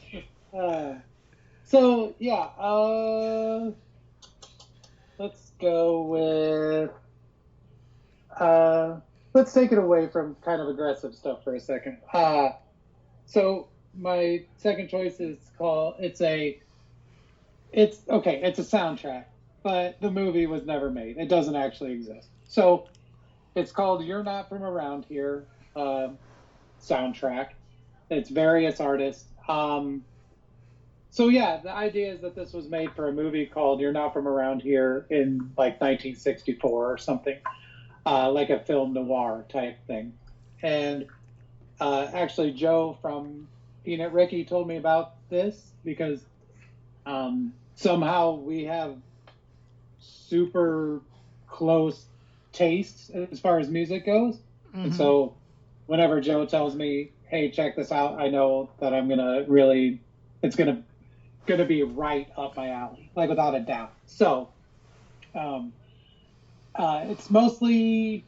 Speaker 2: Let's go with let's take it away from kind of aggressive stuff for a second. So my second choice is it's a soundtrack, but the movie was never made. It doesn't actually exist. So it's called You're Not From Around Here soundtrack. It's various artists. So yeah, the idea is that this was made for a movie called You're Not From Around Here in like 1964 or something, like a film noir type thing. And actually, Joe from Peanut Ricky told me about this because somehow we have super close tastes as far as music goes. Mm-hmm. And so whenever Joe tells me, hey, check this out, I know that it's gonna be right up my alley, like without a doubt. So it's mostly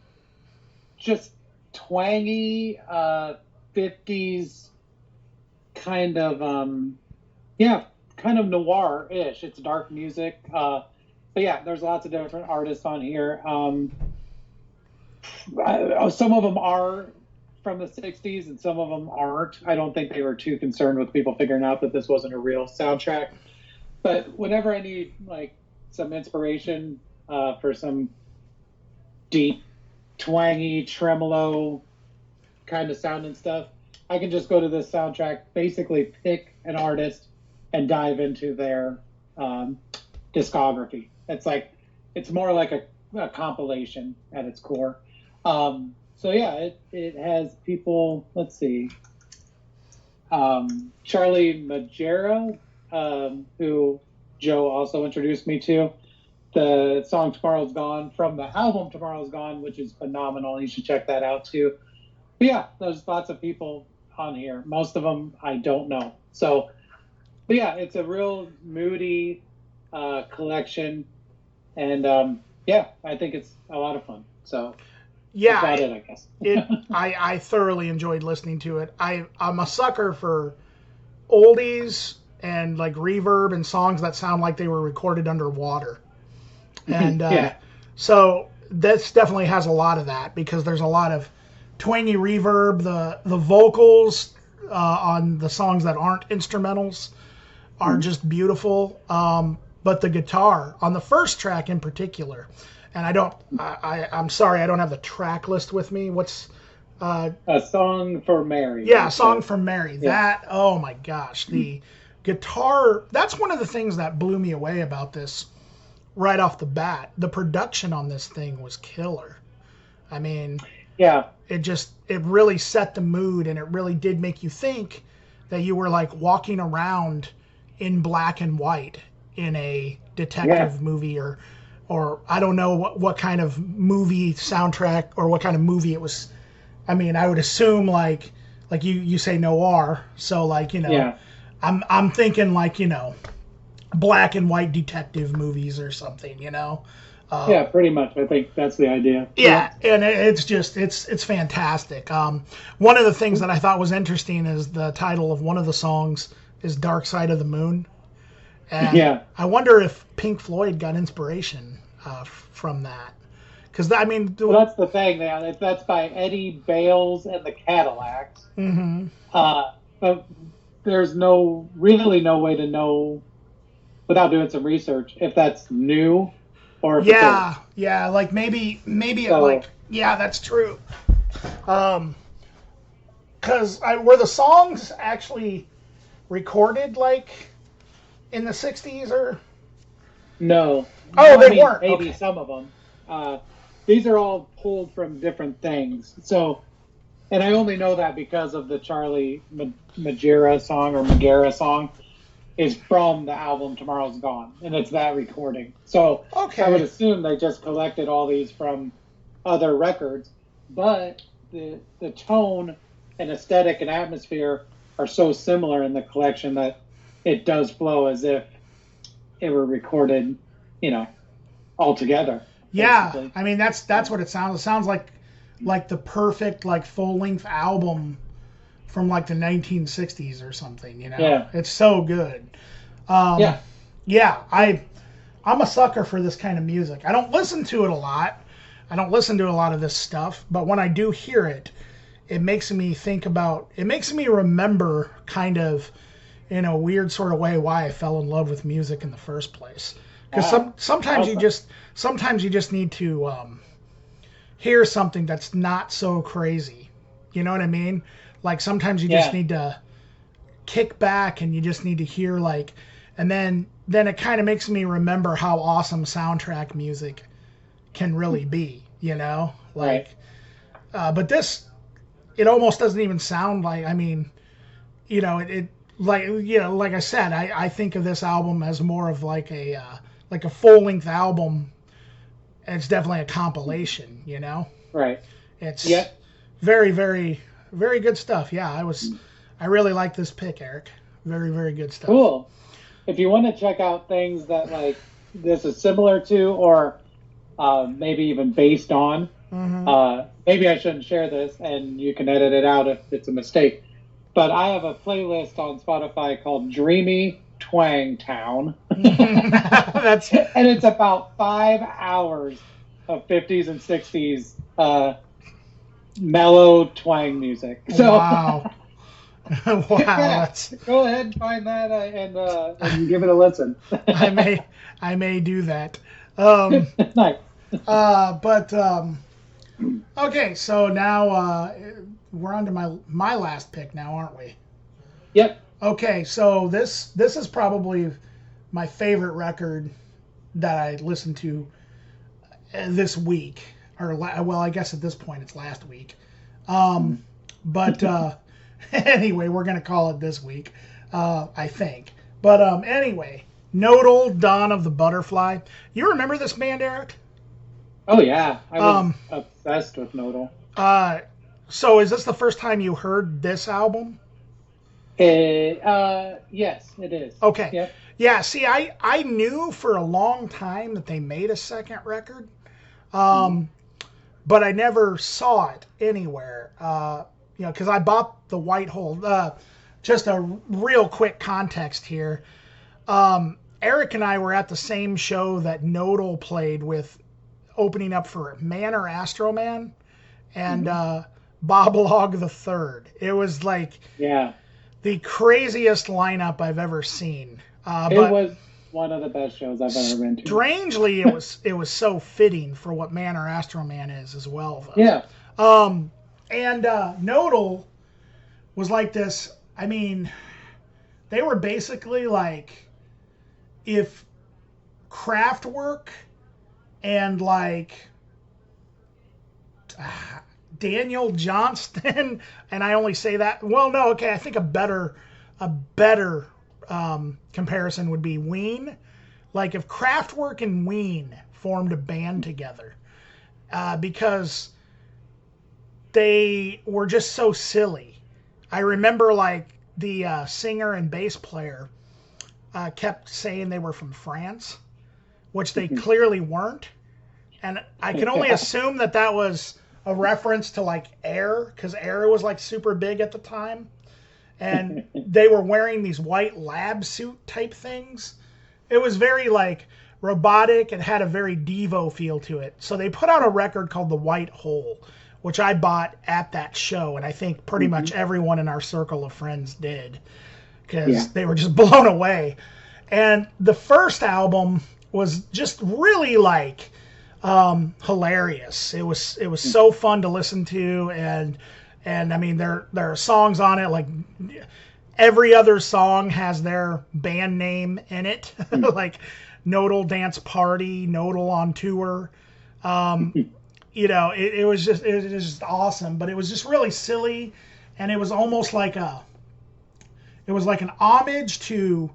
Speaker 2: just twangy 50s kind of noir-ish. It's dark music, but yeah, there's lots of different artists on here. Some of them are from the 60s and some of them aren't. I don't think they were too concerned with people figuring out that this wasn't a real soundtrack. But whenever I need like some inspiration for some deep, twangy, tremolo kind of sound and stuff, I can just go to this soundtrack, basically pick an artist and dive into their discography. It's more like a compilation at its core. So yeah, it has people, let's see, Charlie Majera, who Joe also introduced me to. The song Tomorrow's Gone from the album Tomorrow's Gone, which is phenomenal. You should check that out too. But yeah, there's lots of people on here. Most of them I don't know. So, but yeah, it's a real moody collection. And I think it's a lot of fun. So
Speaker 1: yeah,
Speaker 2: that's about it, I guess.
Speaker 1: I thoroughly enjoyed listening to it. I'm a sucker for oldies and like reverb and songs that sound like they were recorded underwater. And so this definitely has a lot of that because there's a lot of twangy reverb. The vocals on the songs that aren't instrumentals are just beautiful. But the guitar on the first track in particular, and I'm sorry, I don't have the track list with me. What's
Speaker 2: A Song for Mary?
Speaker 1: Yeah, A Song for Mary.
Speaker 2: Yeah.
Speaker 1: That, oh my gosh, the guitar. That's one of the things that blew me away about this right off the bat. The production on this thing was killer. I mean,
Speaker 2: yeah,
Speaker 1: it really set the mood, and it really did make you think that you were like walking around in black and white in a detective movie, or I don't know what kind of movie soundtrack or what kind of movie it was. I mean, I would assume like you say noir, so like, you know,
Speaker 2: yeah.
Speaker 1: I'm thinking like, you know, black and white detective movies or something, you know.
Speaker 2: Yeah, pretty much. I think that's the idea.
Speaker 1: Yeah, and it's fantastic. One of the things that I thought was interesting is the title of one of the songs is "Dark Side of the Moon," and
Speaker 2: Yeah.
Speaker 1: I wonder if Pink Floyd got inspiration from that, because I mean,
Speaker 2: Well, that's the thing, man. That's by Eddie Bales and the Cadillacs.
Speaker 1: mm-hmm.
Speaker 2: But there's really no way to know without doing some research if that's new. Or
Speaker 1: Yeah, like maybe
Speaker 2: So-
Speaker 1: like, yeah, that's true. Because were the songs actually recorded like in the 60s or?
Speaker 2: No.
Speaker 1: Oh,
Speaker 2: I
Speaker 1: they
Speaker 2: mean,
Speaker 1: weren't.
Speaker 2: Maybe
Speaker 1: Okay.
Speaker 2: some of them. These are all pulled from different things. So, and I only know that because of the Charlie Majera song is from the album Tomorrow's Gone, and it's that recording. So
Speaker 1: Okay.
Speaker 2: I would assume they just collected all these from other records, but the tone and aesthetic and atmosphere are so similar in the collection that it does flow as if it were recorded, you know, all together.
Speaker 1: Yeah,
Speaker 2: basically.
Speaker 1: I mean that's what it sounds. It sounds like the perfect like full length album from like the 1960s or something. You know,
Speaker 2: Yeah.
Speaker 1: It's so good.
Speaker 2: Yeah.
Speaker 1: Yeah, I'm a sucker for this kind of music. I don't listen to it a lot. I don't listen to a lot of this stuff, but when I do hear it, it makes me remember kind of in a weird sort of way why I fell in love with music in the first place. Because
Speaker 2: Wow.
Speaker 1: sometimes
Speaker 2: Awesome.
Speaker 1: you just need to hear something that's not so crazy. You know what I mean? Like sometimes you just
Speaker 2: Yeah.
Speaker 1: need to kick back and you just need to hear like, and then it kind of makes me remember how awesome soundtrack music can really be, you know? Like, but this, it almost doesn't even sound like, I mean, you know, it like, you know, like I said, I think of this album as more of like a full length album. It's definitely a compilation, you know?
Speaker 2: Right.
Speaker 1: It's
Speaker 2: Yep.
Speaker 1: very, very, very good stuff. Yeah, I really like this pick, Eric. Very, very good stuff.
Speaker 2: Cool. If you want to check out things that like this is similar to, or maybe even based on, maybe I shouldn't share this, and you can edit it out if it's a mistake. But I have a playlist on Spotify called Dreamy Twang Town,
Speaker 1: That's
Speaker 2: and it's about 5 hours of 50s and 60s mellow twang music. So
Speaker 1: wow. Wow,
Speaker 2: yeah,
Speaker 1: that's,
Speaker 2: go ahead and find that and give it a listen.
Speaker 1: I may do that.
Speaker 2: Nice.
Speaker 1: Okay, so now we're on to my last pick now, aren't we?
Speaker 2: Yep.
Speaker 1: Okay, so this is probably my favorite record that I listened to this week, or well, I guess at this point it's last week. But anyway, we're gonna call it this week, I think. But anyway, Knodel, Dawn of the Butterfly. You remember this band, Eric?
Speaker 2: Oh yeah, I was obsessed with Knodel.
Speaker 1: So is this the first time you heard this album?
Speaker 2: Yes, it is.
Speaker 1: Okay.
Speaker 2: Yep.
Speaker 1: Yeah, see, I knew for a long time that they made a second record, but I never saw it anywhere. You know, because I bought the White Hole. Just a real quick context here. Eric and I were at the same show that Knodel played with opening up for Man or Astro Man and Bob Log the Third. It was like the craziest lineup I've ever seen.
Speaker 2: It was one of the best shows I've ever been to.
Speaker 1: Strangely, it was so fitting for what Man or Astro Man is as well, though.
Speaker 2: Yeah.
Speaker 1: And Knodel was like this. I mean, they were basically like if Kraftwerk and like Daniel Johnston, and I only say that. Well, no, okay. I think a better comparison would be Ween. Like if Kraftwerk and Ween formed a band together, because they were just so silly. I remember like the singer and bass player kept saying they were from France, which they clearly weren't. And I can only assume that was a reference to like Air, because Air was like super big at the time. And they were wearing these white lab suit type things. It was very like robotic and had a very Devo feel to it. So they put out a record called The White Hole, which I bought at that show. And I think pretty much everyone in our circle of friends did, because they were just blown away. And the first album was just really like hilarious. It was so fun to listen to, and I mean there are songs on it like every other song has their band name in it, like Knodel Dance Party, Knodel on Tour. You know, it was just awesome, but it was just really silly, and it was almost like an homage to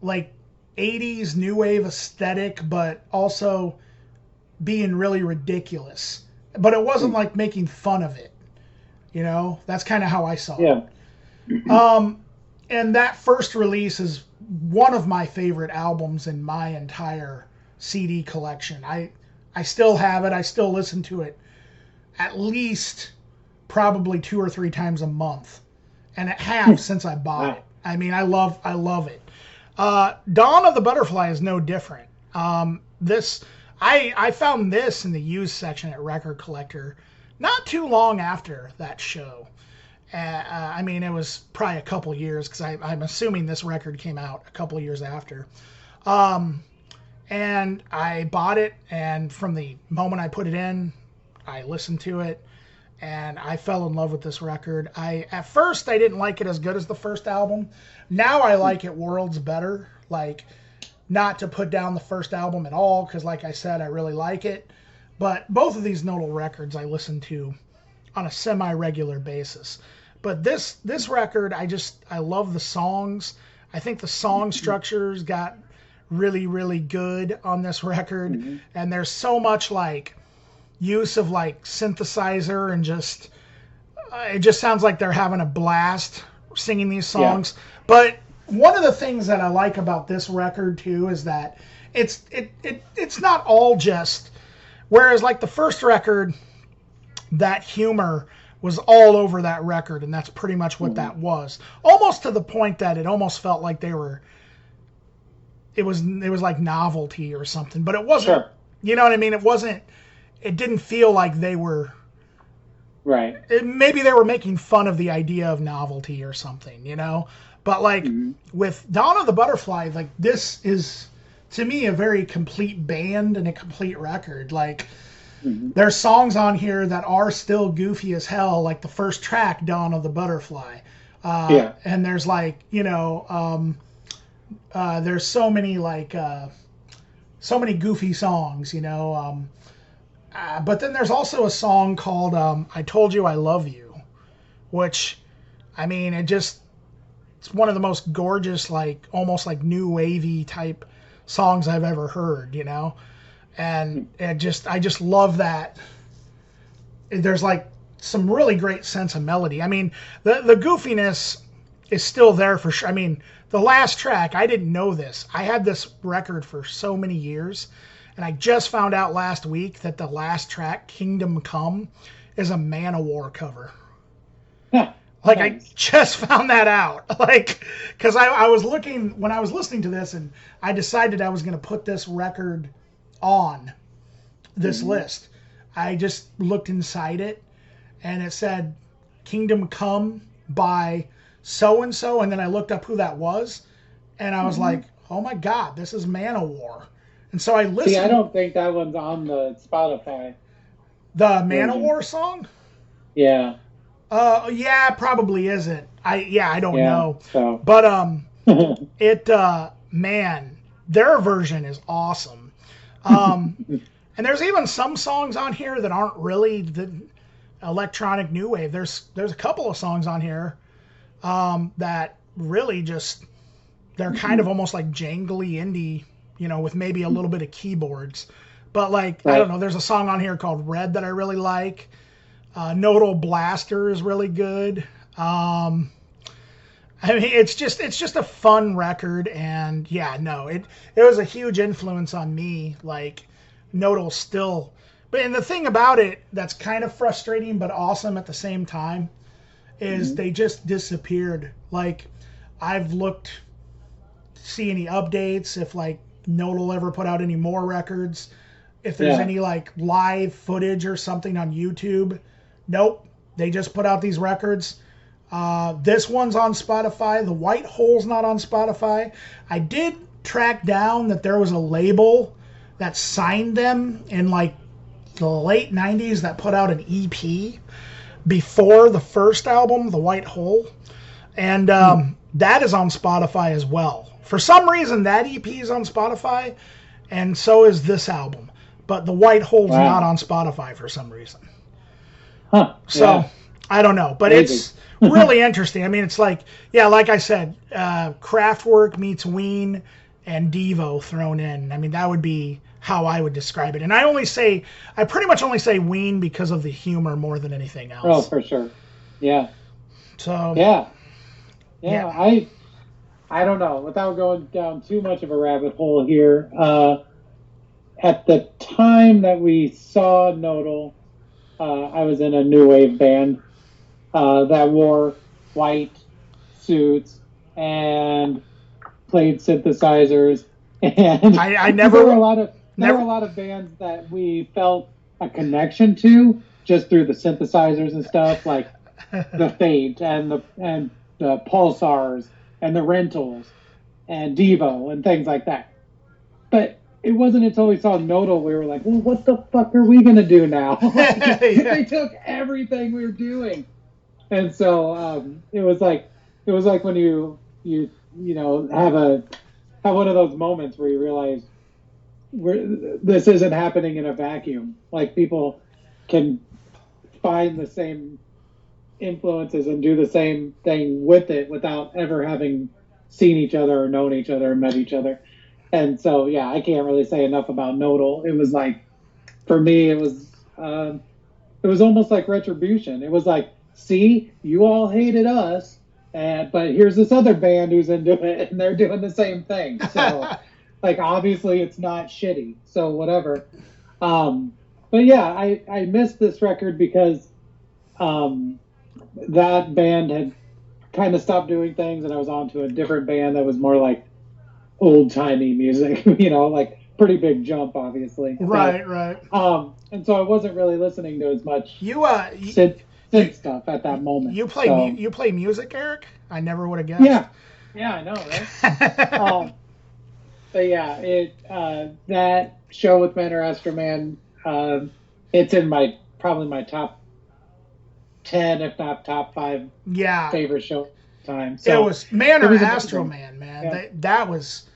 Speaker 1: like 80s new wave aesthetic, but also being really ridiculous. But it wasn't like making fun of it. You know, that's kind of how I saw it. And that first release is one of my favorite albums in my entire CD collection. I still have it. I still listen to it at least probably 2 or 3 times a month, and it has since I bought it. I mean, I love it. Dawn of the Butterfly is no different. I found this in the used section at Record Collector not too long after that show. I mean, it was probably a couple years, because I'm assuming this record came out a couple years after. And I bought it, and from the moment I put it in, I listened to it, and I fell in love with this record. At first, I didn't like it as good as the first album. Now I like it worlds better. Like, not to put down the first album at all, because like I said, I really like it. But both of these Knodel records I listen to on a semi-regular basis. But this record, I love the songs. I think the song structures got really, really good on this record. And there's so much like use of like synthesizer, and just it just sounds like they're having a blast singing these songs. But one of the things that I like about this record too is that it's not all just, whereas like the first record, that humor was all over that record, and that's pretty much what that was. Almost to the point that it almost felt like it was like novelty or something, but it wasn't. You know what I mean? It didn't feel like they were
Speaker 2: right.
Speaker 1: Maybe they were making fun of the idea of novelty or something, you know? But like with Dawn of the Butterfly, like this is to me a very complete band and a complete record. Like there's songs on here that are still goofy as hell, like the first track, Dawn of the Butterfly. And there's like, you know, there's so many like so many goofy songs, you know. But then there's also a song called I Told You I Love You, which, I mean, it's one of the most gorgeous, like almost like new wavy type songs I've ever heard, you know. And I just love that. There's like some really great sense of melody. I mean, the goofiness is still there for sure. I mean, the last track, I didn't know this. I had this record for so many years, and I just found out last week that the last track, Kingdom Come, is a Manowar cover. Like, nice. I just found that out. Like, because I was looking, when I was listening to this, and I decided I was going to put this record on this list. I just looked inside it, and it said Kingdom Come by so and so, and then I looked up who that was, and I was like, oh my God, this is Manowar. And so I listened.
Speaker 2: See, I don't think that one's on the Spotify.
Speaker 1: The Manowar song?
Speaker 2: Yeah.
Speaker 1: Yeah, probably isn't. I don't know.
Speaker 2: So.
Speaker 1: But man, their version is awesome. And there's even some songs on here that aren't really the electronic new wave. There's a couple of songs on here that really just, they're kind of almost like jangly indie, with maybe a little bit of keyboards. But like, right. I don't know, there's a song on here called Red that I really like. Knodel Blaster is really good. I mean, it's just a fun record, and it was a huge influence on me. Like, Knodel still, and the thing about it that's kind of frustrating but awesome at the same time is they just disappeared. Like, I've looked to see any updates, if like Knodel ever put out any more records, if there's any like live footage or something on YouTube. Nope, they just put out these records. This one's on Spotify. The White Hole's not on Spotify. I did track down that there was a label that signed them in like the late 90s that put out an EP before the first album, The White Hole. And that is on Spotify as well. For some reason, that EP is on Spotify, and so is this album. But The White Hole's not on Spotify for some reason.
Speaker 2: Huh.
Speaker 1: So, I don't know. But it's really interesting. I mean, it's like, like I said, Kraftwerk meets Ween and Devo thrown in. I mean, that would be how I would describe it. And I pretty much only say Ween because of the humor more than anything else.
Speaker 2: Oh, for sure. Yeah.
Speaker 1: So.
Speaker 2: Yeah. I don't know. Without going down too much of a rabbit hole here, at the time that we saw Knodel, I was in a new wave band that wore white suits and played synthesizers, and
Speaker 1: I never.
Speaker 2: There were a lot of bands that we felt a connection to just through the synthesizers and stuff, like the Fate and the Pulsars and the Rentals and Devo and things like that. But it wasn't until we saw Knodel we were like, well, what the fuck are we gonna do now? They took everything we were doing, and so it was like when you have one of those moments where you realize this isn't happening in a vacuum. Like, people can find the same influences and do the same thing with it without ever having seen each other or known each other or met each other. And so, I can't really say enough about Knodel. It was like, for me, it was almost like retribution. It was like, see, you all hated us, but here's this other band who's into it, and they're doing the same thing. So, like, obviously it's not shitty. So whatever. But I missed this record because that band had kind of stopped doing things, and I was on to a different band that was more like old-timey music, like pretty big jump, obviously.
Speaker 1: Right.
Speaker 2: And so I wasn't really listening to as much synth stuff at that moment.
Speaker 1: You play music, Eric? I never would have guessed.
Speaker 2: Yeah, I know, right? But that show with Man or Astroman, it's in probably my top 10, if not top 5 favorite show time. So
Speaker 1: it was Man or Astroman, man. Yeah. That was,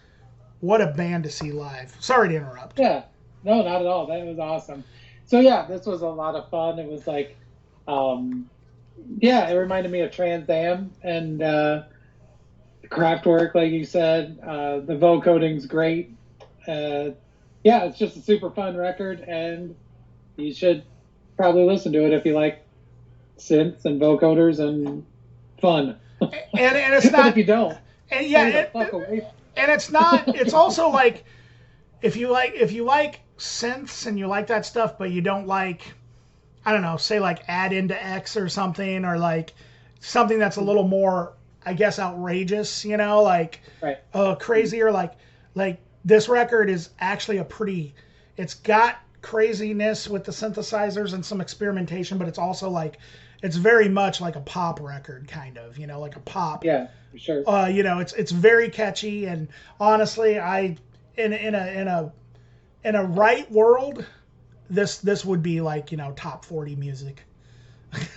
Speaker 1: what a band to see live. Sorry to interrupt.
Speaker 2: Yeah, no, not at all. That was awesome. So this was a lot of fun. It was like, it reminded me of Trans Am and Kraftwerk, like you said. The vocoding's great. It's just a super fun record, and you should probably listen to it if you like synths and vocoders and fun.
Speaker 1: And it's not
Speaker 2: if you don't.
Speaker 1: And and it's not. It's also like, if you like synths and you like that stuff, but you don't like, I don't know, say like Add Into X or something, or like something that's a little more, I guess, outrageous, like crazier. Like this record is actually it's got craziness with the synthesizers and some experimentation, but it's also like it's very much like a pop record, kind of, like a pop.
Speaker 2: Yeah, for sure.
Speaker 1: It's very catchy, and honestly, in a right world, this would be like top 40 music.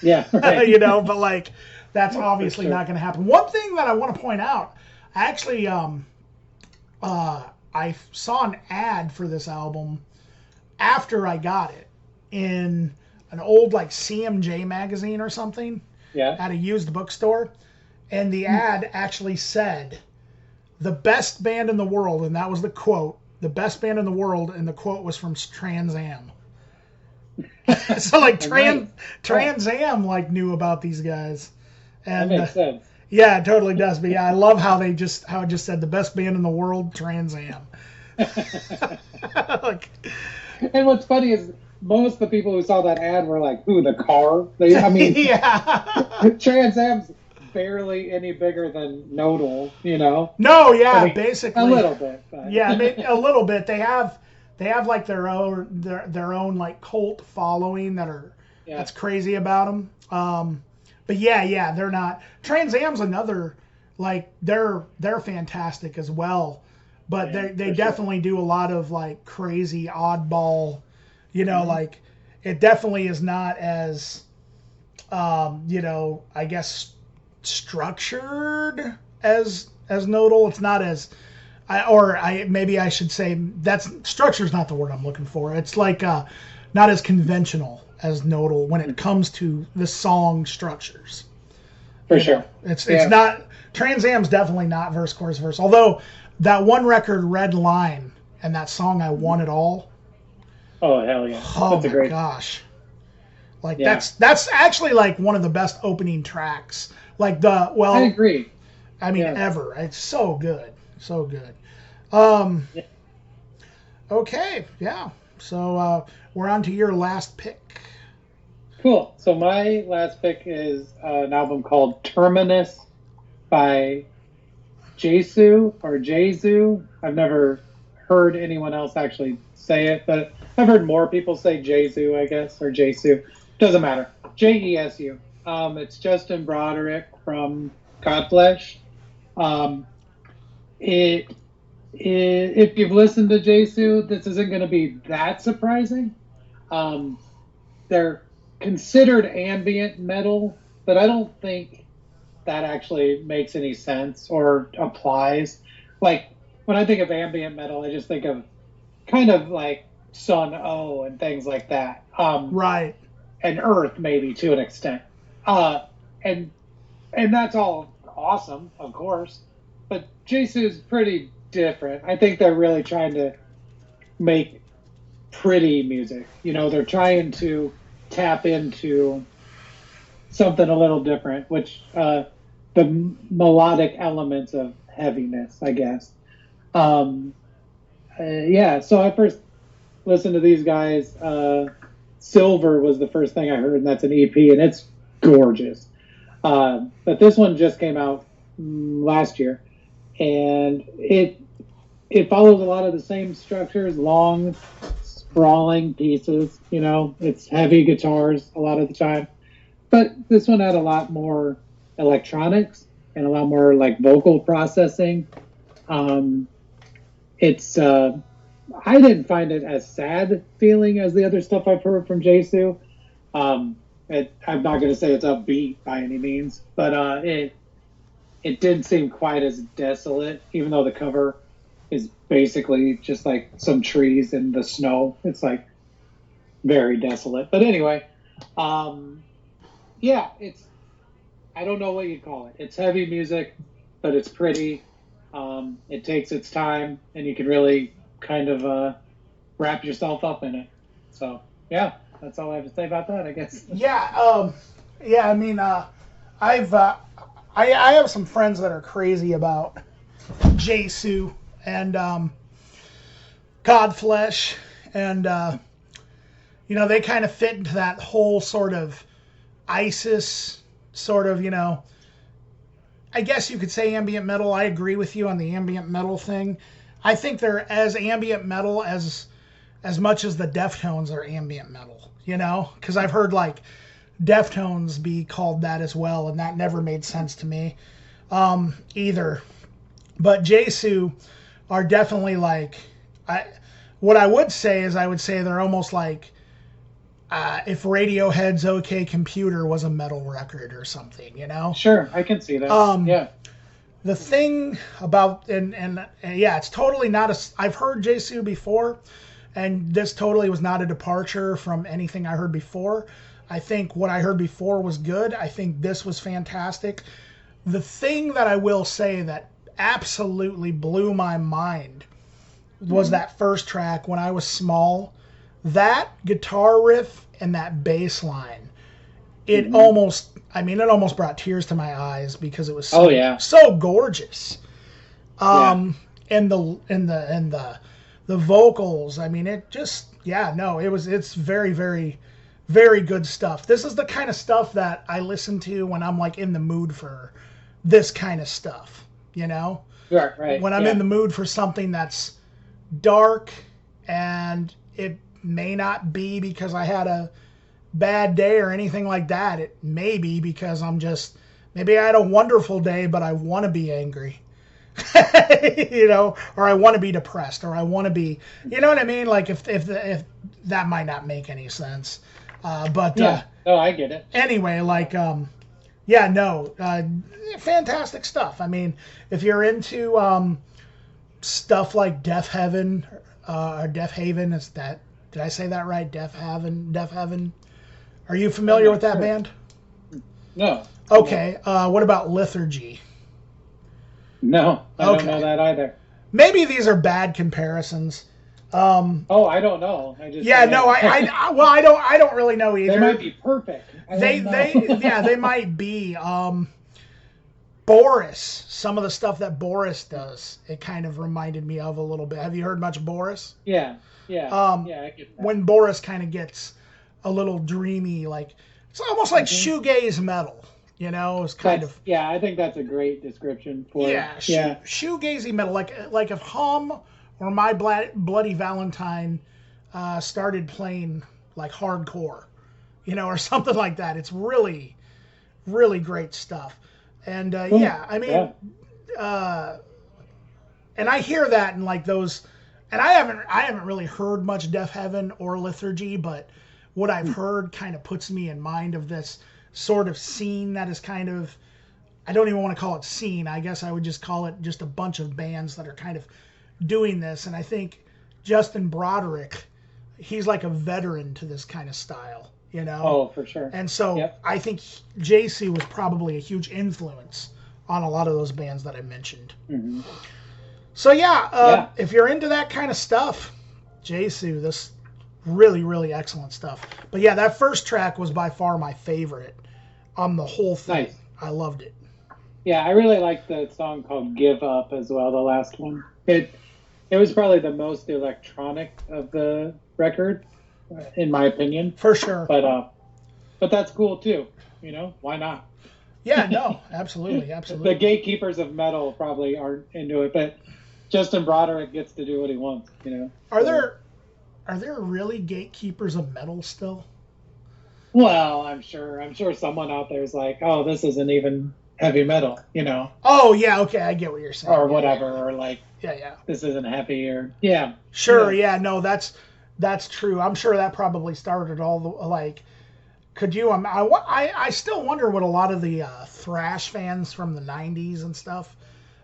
Speaker 2: Yeah, right.
Speaker 1: But like that's obviously not going to happen. One thing that I want to point out, actually, I saw an ad for this album after I got it in an old like CMJ magazine or something.
Speaker 2: Yeah.
Speaker 1: At a used bookstore, and the ad actually said the best band in the world, and that was the quote, the best band in the world, and the quote was from Trans Am. So like Trans Am like knew about these guys. And
Speaker 2: that makes sense.
Speaker 1: Yeah, it totally does. But yeah, I love how it just said the best band in the world, Trans Am. Like,
Speaker 2: and what's funny is most of the people who saw that ad were like, "Ooh, the car." Yeah. Trans Am's barely any bigger than Knodel,
Speaker 1: No, yeah, basically
Speaker 2: a little bit. But.
Speaker 1: Yeah, a little bit. They have like their own like cult following that's crazy about them. But yeah, they're not. Trans Am's another, like they're fantastic as well, but they definitely do a lot of like crazy oddball, like it definitely is not as I guess structured as Knodel. It's not as maybe I should say that's structure's not the word I'm looking for. It's like not as conventional as Knodel when it comes to the song structures.
Speaker 2: For sure.
Speaker 1: It's not. Trans Am's definitely not verse, chorus, verse. Although that one record, Red Line, and that song I Want It All.
Speaker 2: Oh hell yeah!
Speaker 1: Oh my gosh! Like that's actually like one of the best opening tracks. Like I
Speaker 2: agree.
Speaker 1: I mean ever. It's so good, so good. Okay, yeah. So we're on to your last pick.
Speaker 2: Cool. So my last pick is an album called Terminus by Jesu or Jesu. I've never heard anyone else actually say it, but I've heard more people say Jesu, I guess, or Jesu. Doesn't matter. Jesu. It's Justin Broderick from Godflesh. If you've listened to Jesu, this isn't going to be that surprising. They're considered ambient metal, but I don't think that actually makes any sense or applies. Like, when I think of ambient metal, I just think of kind of like Sun O and things like that.
Speaker 1: Right.
Speaker 2: And Earth, maybe, to an extent. And that's all awesome, of course. But Jesu's pretty different. I think they're really trying to make pretty music. They're trying to tap into something a little different, which the melodic elements of heaviness, I guess. So I first listened to these guys. Silver was the first thing I heard, and that's an EP, and it's gorgeous. But this one just came out last year, and it follows a lot of the same structures, long, sprawling pieces. It's heavy guitars a lot of the time, but this one had a lot more electronics and a lot more like vocal processing. I didn't find it as sad feeling as the other stuff I've heard from Jesu. I'm not going to say it's upbeat by any means, but it didn't seem quite as desolate, even though the cover is basically just like some trees in the snow. It's like very desolate. But anyway, it's, I don't know what you'd call it. It's heavy music, but it's pretty. It takes its time, and you can really kind of wrap yourself up in it. So, yeah, that's all I have to say about that, I guess.
Speaker 1: Yeah, I mean, I have some friends that are crazy about Jesu and Godflesh, and they kind of fit into that whole sort of ISIS sort of, I guess you could say ambient metal. I agree with you on the ambient metal thing. I think they're as ambient metal as as much as the Deftones are ambient metal, you know? Because I've heard like Deftones be called that as well, and that never made sense to me either. But Jesu are definitely like, what I would say is I would say they're almost like if Radiohead's OK Computer was a metal record or something, you know?
Speaker 2: Sure, I can see that. Yeah.
Speaker 1: The thing about, and yeah, it's totally not I've heard Jesu before, and this totally was not a departure from anything I heard before. I think what I heard before was good. I think this was fantastic. The thing that I will say that absolutely blew my mind was that first track, When I Was Small. That guitar riff and that bass line, it almost brought tears to my eyes because it was so gorgeous. And the vocals, I mean, it just, it's very, very, very good stuff. This is the kind of stuff that I listen to when I'm like in the mood for this kind of stuff, you know?
Speaker 2: Right.
Speaker 1: When I'm in the mood for something that's dark, and it may not be because I had a bad day or anything like that. It may be because maybe I had a wonderful day, but I want to be angry. You know, or I want to be depressed, or I want to be, you know what I mean? Like if that might not make any sense.
Speaker 2: No, I get it.
Speaker 1: Anyway, like, fantastic stuff. I mean, if you're into stuff like Deaf Heaven or Deaf Haven, is that, did I say that right? Deaf Heaven. Are you familiar with that band?
Speaker 2: No.
Speaker 1: Okay. What about Liturgy?
Speaker 2: No, I don't know that either.
Speaker 1: Maybe these are bad comparisons.
Speaker 2: I don't know. I
Speaker 1: don't really know either.
Speaker 2: They might be perfect.
Speaker 1: They might be. Boris, some of the stuff that Boris does, it kind of reminded me of a little bit. Have you heard much Boris?
Speaker 2: Yeah, I get that.
Speaker 1: When Boris kind of gets a little dreamy, like it's almost like shoegaze metal, you know? It's kind of.
Speaker 2: Yeah, I think that's a great description for.
Speaker 1: Shoegazy metal, like if Hum or My Bloody Valentine started playing like hardcore, you know, or something like that. It's really, really great stuff. And and I hear that in like those, and I haven't really heard much Deaf Heaven or Liturgy, but what I've heard kind of puts me in mind of this sort of scene that is kind of, I don't even want to call it scene. I guess I would just call it just a bunch of bands that are kind of doing this. And I think Justin Broderick, he's like a veteran to this kind of style, you know?
Speaker 2: Oh, for sure.
Speaker 1: And so I think JC was probably a huge influence on a lot of those bands that I mentioned.
Speaker 2: Mm-hmm.
Speaker 1: So if you're into that kind of stuff, JC, this really, really excellent stuff. But yeah, that first track was by far my favorite on the whole thing.
Speaker 2: Nice.
Speaker 1: I loved it.
Speaker 2: Yeah, I really liked the song called Give Up as well, the last one. It was probably the most electronic of the record, in my opinion.
Speaker 1: For sure.
Speaker 2: But that's cool too. You know, why not?
Speaker 1: Yeah, no, absolutely.
Speaker 2: The gatekeepers of metal probably aren't into it, but Justin Broderick gets to do what he wants, you know.
Speaker 1: Are there really gatekeepers of metal still?
Speaker 2: Well, I'm sure someone out there is like, oh, this isn't even heavy metal, you know.
Speaker 1: Oh yeah, okay, I get what you're saying.
Speaker 2: Or whatever, or like, this isn't heavy, or
Speaker 1: Sure, no, that's true. I'm sure that probably started all the like. Could you? I still wonder what a lot of the thrash fans from the '90s and stuff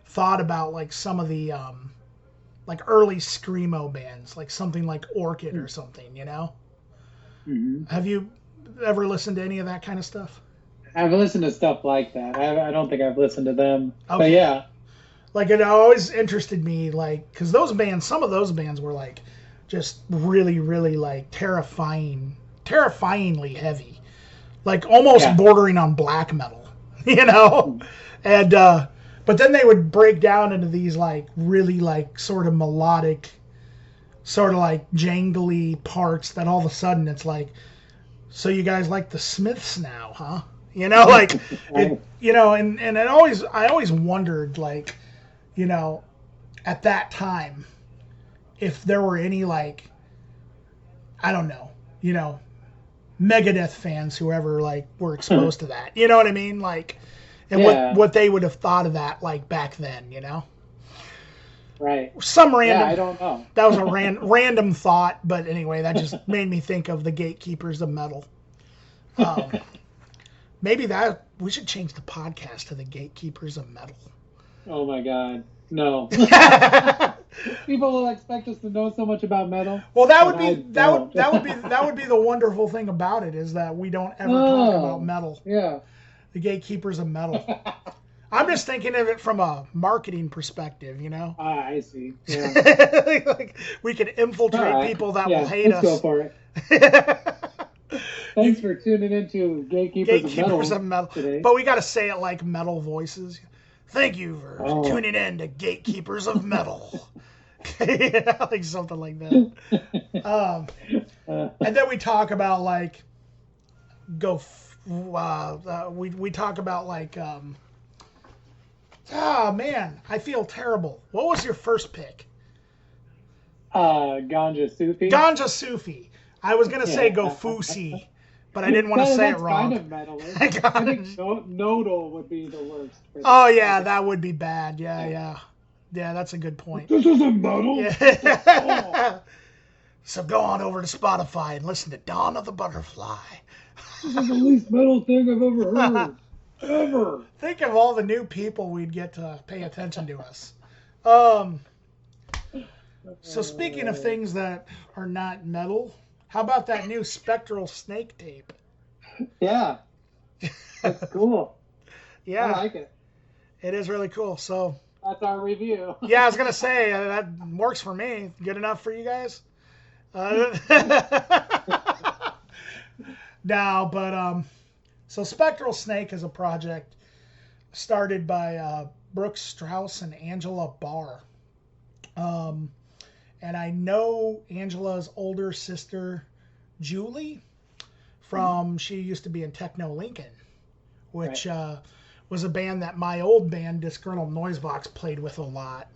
Speaker 1: thought about like some of the like early screamo bands, like something like Orchid or something, you know.
Speaker 2: Mm-hmm.
Speaker 1: Have you ever listened to any of that kind of stuff?
Speaker 2: I've listened to stuff like that. I don't think I've listened to them.
Speaker 1: Okay.
Speaker 2: But yeah.
Speaker 1: Like it always interested me, like, because some of those bands were like just really, really like terrifyingly heavy, like almost bordering on black metal, you know. And but then they would break down into these like really like sort of melodic, sort of like jangly parts that all of a sudden it's like, so you guys like the Smiths now, huh? You know, like, you know, and I always wondered, like, you know, at that time, if there were any, like, I don't know, Megadeth fans, whoever like were exposed to that. You know what I mean? Like, and what they would have thought of that like back then,
Speaker 2: Right.
Speaker 1: Some random.
Speaker 2: Yeah, I don't know.
Speaker 1: That was a random thought, but anyway, that just made me think of the gatekeepers of metal. Maybe we should change the podcast to the gatekeepers of metal.
Speaker 2: Oh my God, no! People will expect us to know so much about metal.
Speaker 1: Well, that would be the wonderful thing about it, is that we don't ever talk about metal.
Speaker 2: Yeah.
Speaker 1: The gatekeepers of metal. I'm just thinking of it from a marketing perspective,
Speaker 2: I see. Yeah.
Speaker 1: like we can infiltrate people that will hate us.
Speaker 2: Let's go for it. Thanks for tuning into Gatekeepers of Metal today.
Speaker 1: But we got to say it like metal voices. Thank you for tuning in to Gatekeepers of Metal. Like something like that. And then we talk about like we talk about like man, I feel terrible. What was your first pick?
Speaker 2: Ganjasufi.
Speaker 1: Ganjasufi. I was gonna say go Fusi, but I didn't want to say it wrong.
Speaker 2: Kind of metal. I think Knodel would be the worst.
Speaker 1: Oh yeah, that would be bad. Yeah, that's a good point.
Speaker 2: This isn't metal.
Speaker 1: Yeah. So go on over to Spotify and listen to Dawn of the Butterfly.
Speaker 2: This is the least metal thing I've ever heard. Ever.
Speaker 1: Think of all the new people we'd get to pay attention to us. So speaking of things that are not metal, how about that new Spectral Snake tape?
Speaker 2: Yeah. That's cool.
Speaker 1: Yeah.
Speaker 2: I like it.
Speaker 1: It is really cool. So
Speaker 2: that's our review.
Speaker 1: Yeah, I was going to say, that works for me. Good enough for you guys? No, but so Spectral Snake is a project started by Brooks Strauss and Angela Barr. And I know Angela's older sister, Julie, she used to be in Techno Lincoln, which was a band that my old band, Disgruntled Noisebox, played with a lot.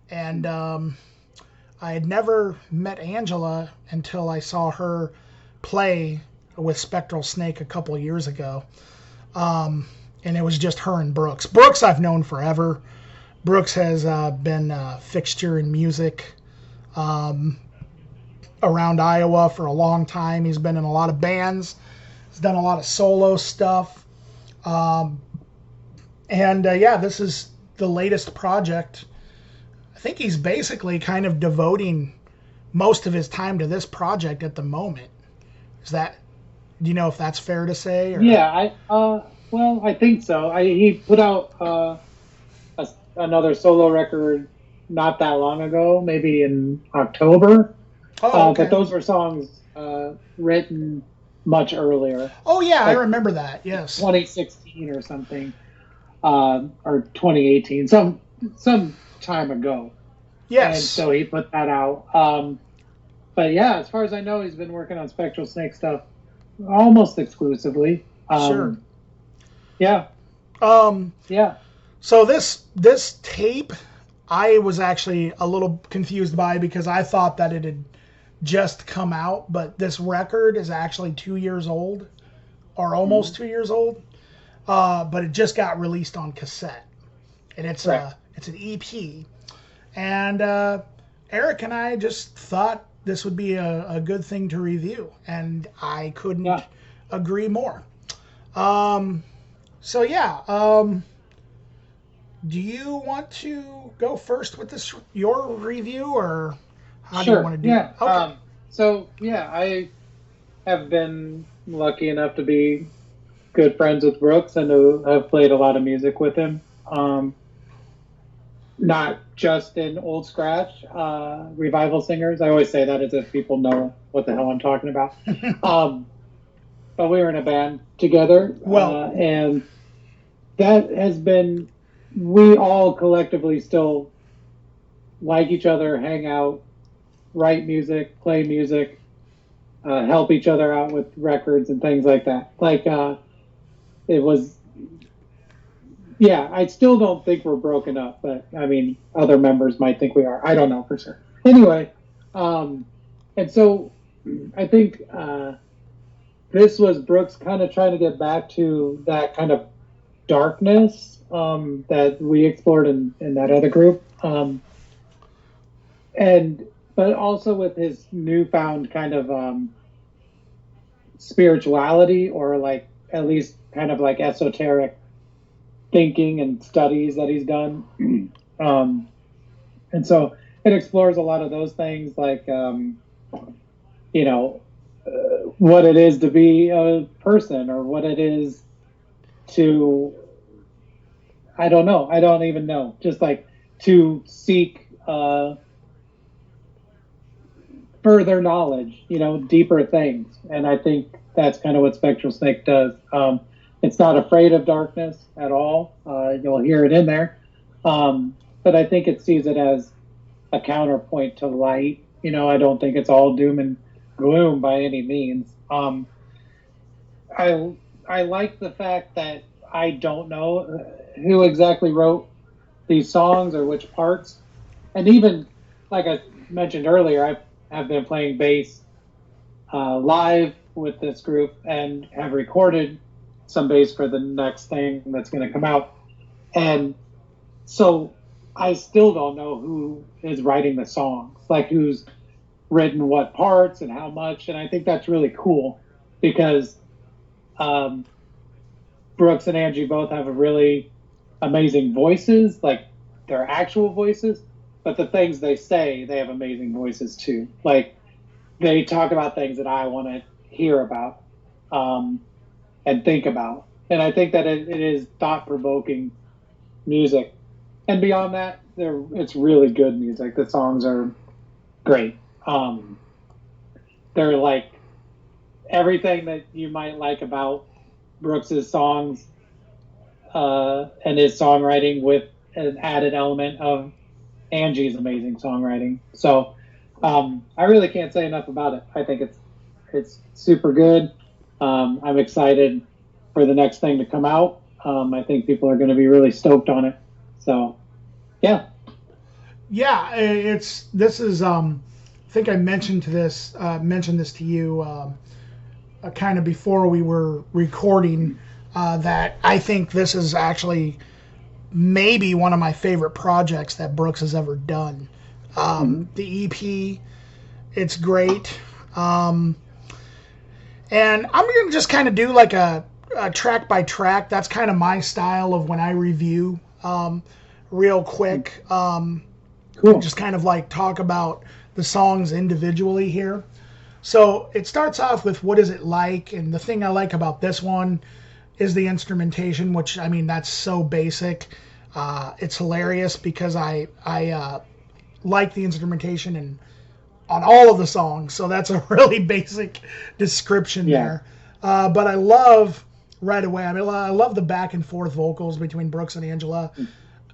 Speaker 1: And I had never met Angela until I saw her play with Spectral Snake a couple of years ago. And it was just her and Brooks. Brooks I've known forever. Brooks has been a fixture in music around Iowa for a long time. He's been in a lot of bands. He's done a lot of solo stuff. This is the latest project. I think he's basically kind of devoting most of his time to this project at the moment. Do you know if that's fair to say? Or?
Speaker 2: Yeah, I think so. He put out another solo record not that long ago, maybe in October.
Speaker 1: Oh, okay.
Speaker 2: But those were songs written much earlier.
Speaker 1: Oh, yeah, like I remember that, yes.
Speaker 2: 2016 or something, or 2018, some time ago.
Speaker 1: Yes.
Speaker 2: And so he put that out. But yeah, as far as I know, he's been working on Spectral Snake stuff almost exclusively.
Speaker 1: Sure.
Speaker 2: Yeah.
Speaker 1: Yeah. So this tape, I was actually a little confused by, because I thought that it had just come out, but this record is actually 2 years old, or almost 2 years old. But it just got released on cassette, and it's an EP. And Eric and I just thought this would be a good thing to review, and I couldn't agree more. Do you want to go first with your review, or how do you want to do it?
Speaker 2: Okay. I have been lucky enough to be good friends with Brooks and to have played a lot of music with him. Not just in Old Scratch, revival singers. I always say that as if people know what the hell I'm talking about. But we were in a band together. And that has been, we all collectively still like each other, hang out, write music, play music, help each other out with records and things like that. It was, I still don't think we're broken up, but I mean, other members might think we are. I don't know for sure. Anyway, and so I think this was Brooks kind of trying to get back to that kind of darkness that we explored in that other group. And but also with his newfound kind of spirituality, or like at least kind of like esoteric thinking and studies that he's done. And so it explores a lot of those things, like you know, what it is to be a person, or what it is to, I don't know, I don't even know, just like to seek further knowledge, deeper things. And I think that's kind of what Spectral Snake does. It's not afraid of darkness at all. You'll hear it in there. But I think it sees it as a counterpoint to light. I don't think it's all doom and gloom by any means. I like the fact that I don't know who exactly wrote these songs or which parts. And even, like I mentioned earlier, I've been playing bass live with this group and have recorded some bass for the next thing that's going to come out. And so I still don't know who is writing the songs, like who's written what parts and how much. And I think that's really cool because Brooks and Angie both have a really amazing voices, like their actual voices, but the things they say, they have amazing voices too. Like they talk about things that I want to hear about and think about. And I think that it is thought-provoking music. And beyond that, it's really good music. The songs are great. They're like everything that you might like about Brooks's songs and his songwriting, with an added element of Angie's amazing songwriting. So I really can't say enough about it. I think it's super good. I'm excited for the next thing to come out. I think people are going to be really stoked on it. So, yeah.
Speaker 1: Yeah, this is I think I mentioned this to you kind of before we were recording, that I think this is actually maybe one of my favorite projects that Brooks has ever done. The EP, it's great. And I'm going to just kind of do like a track by track. That's kind of my style of when I review real quick.
Speaker 2: Cool.
Speaker 1: Just kind of like talk about the songs individually here. So it starts off with what is it like, and the thing I like about this one is the instrumentation, which, I mean, that's so basic. It's hilarious because I like the instrumentation and on all of the songs, so that's a really basic description there. But I love right away. I mean, I love the back and forth vocals between Brooks and Angela.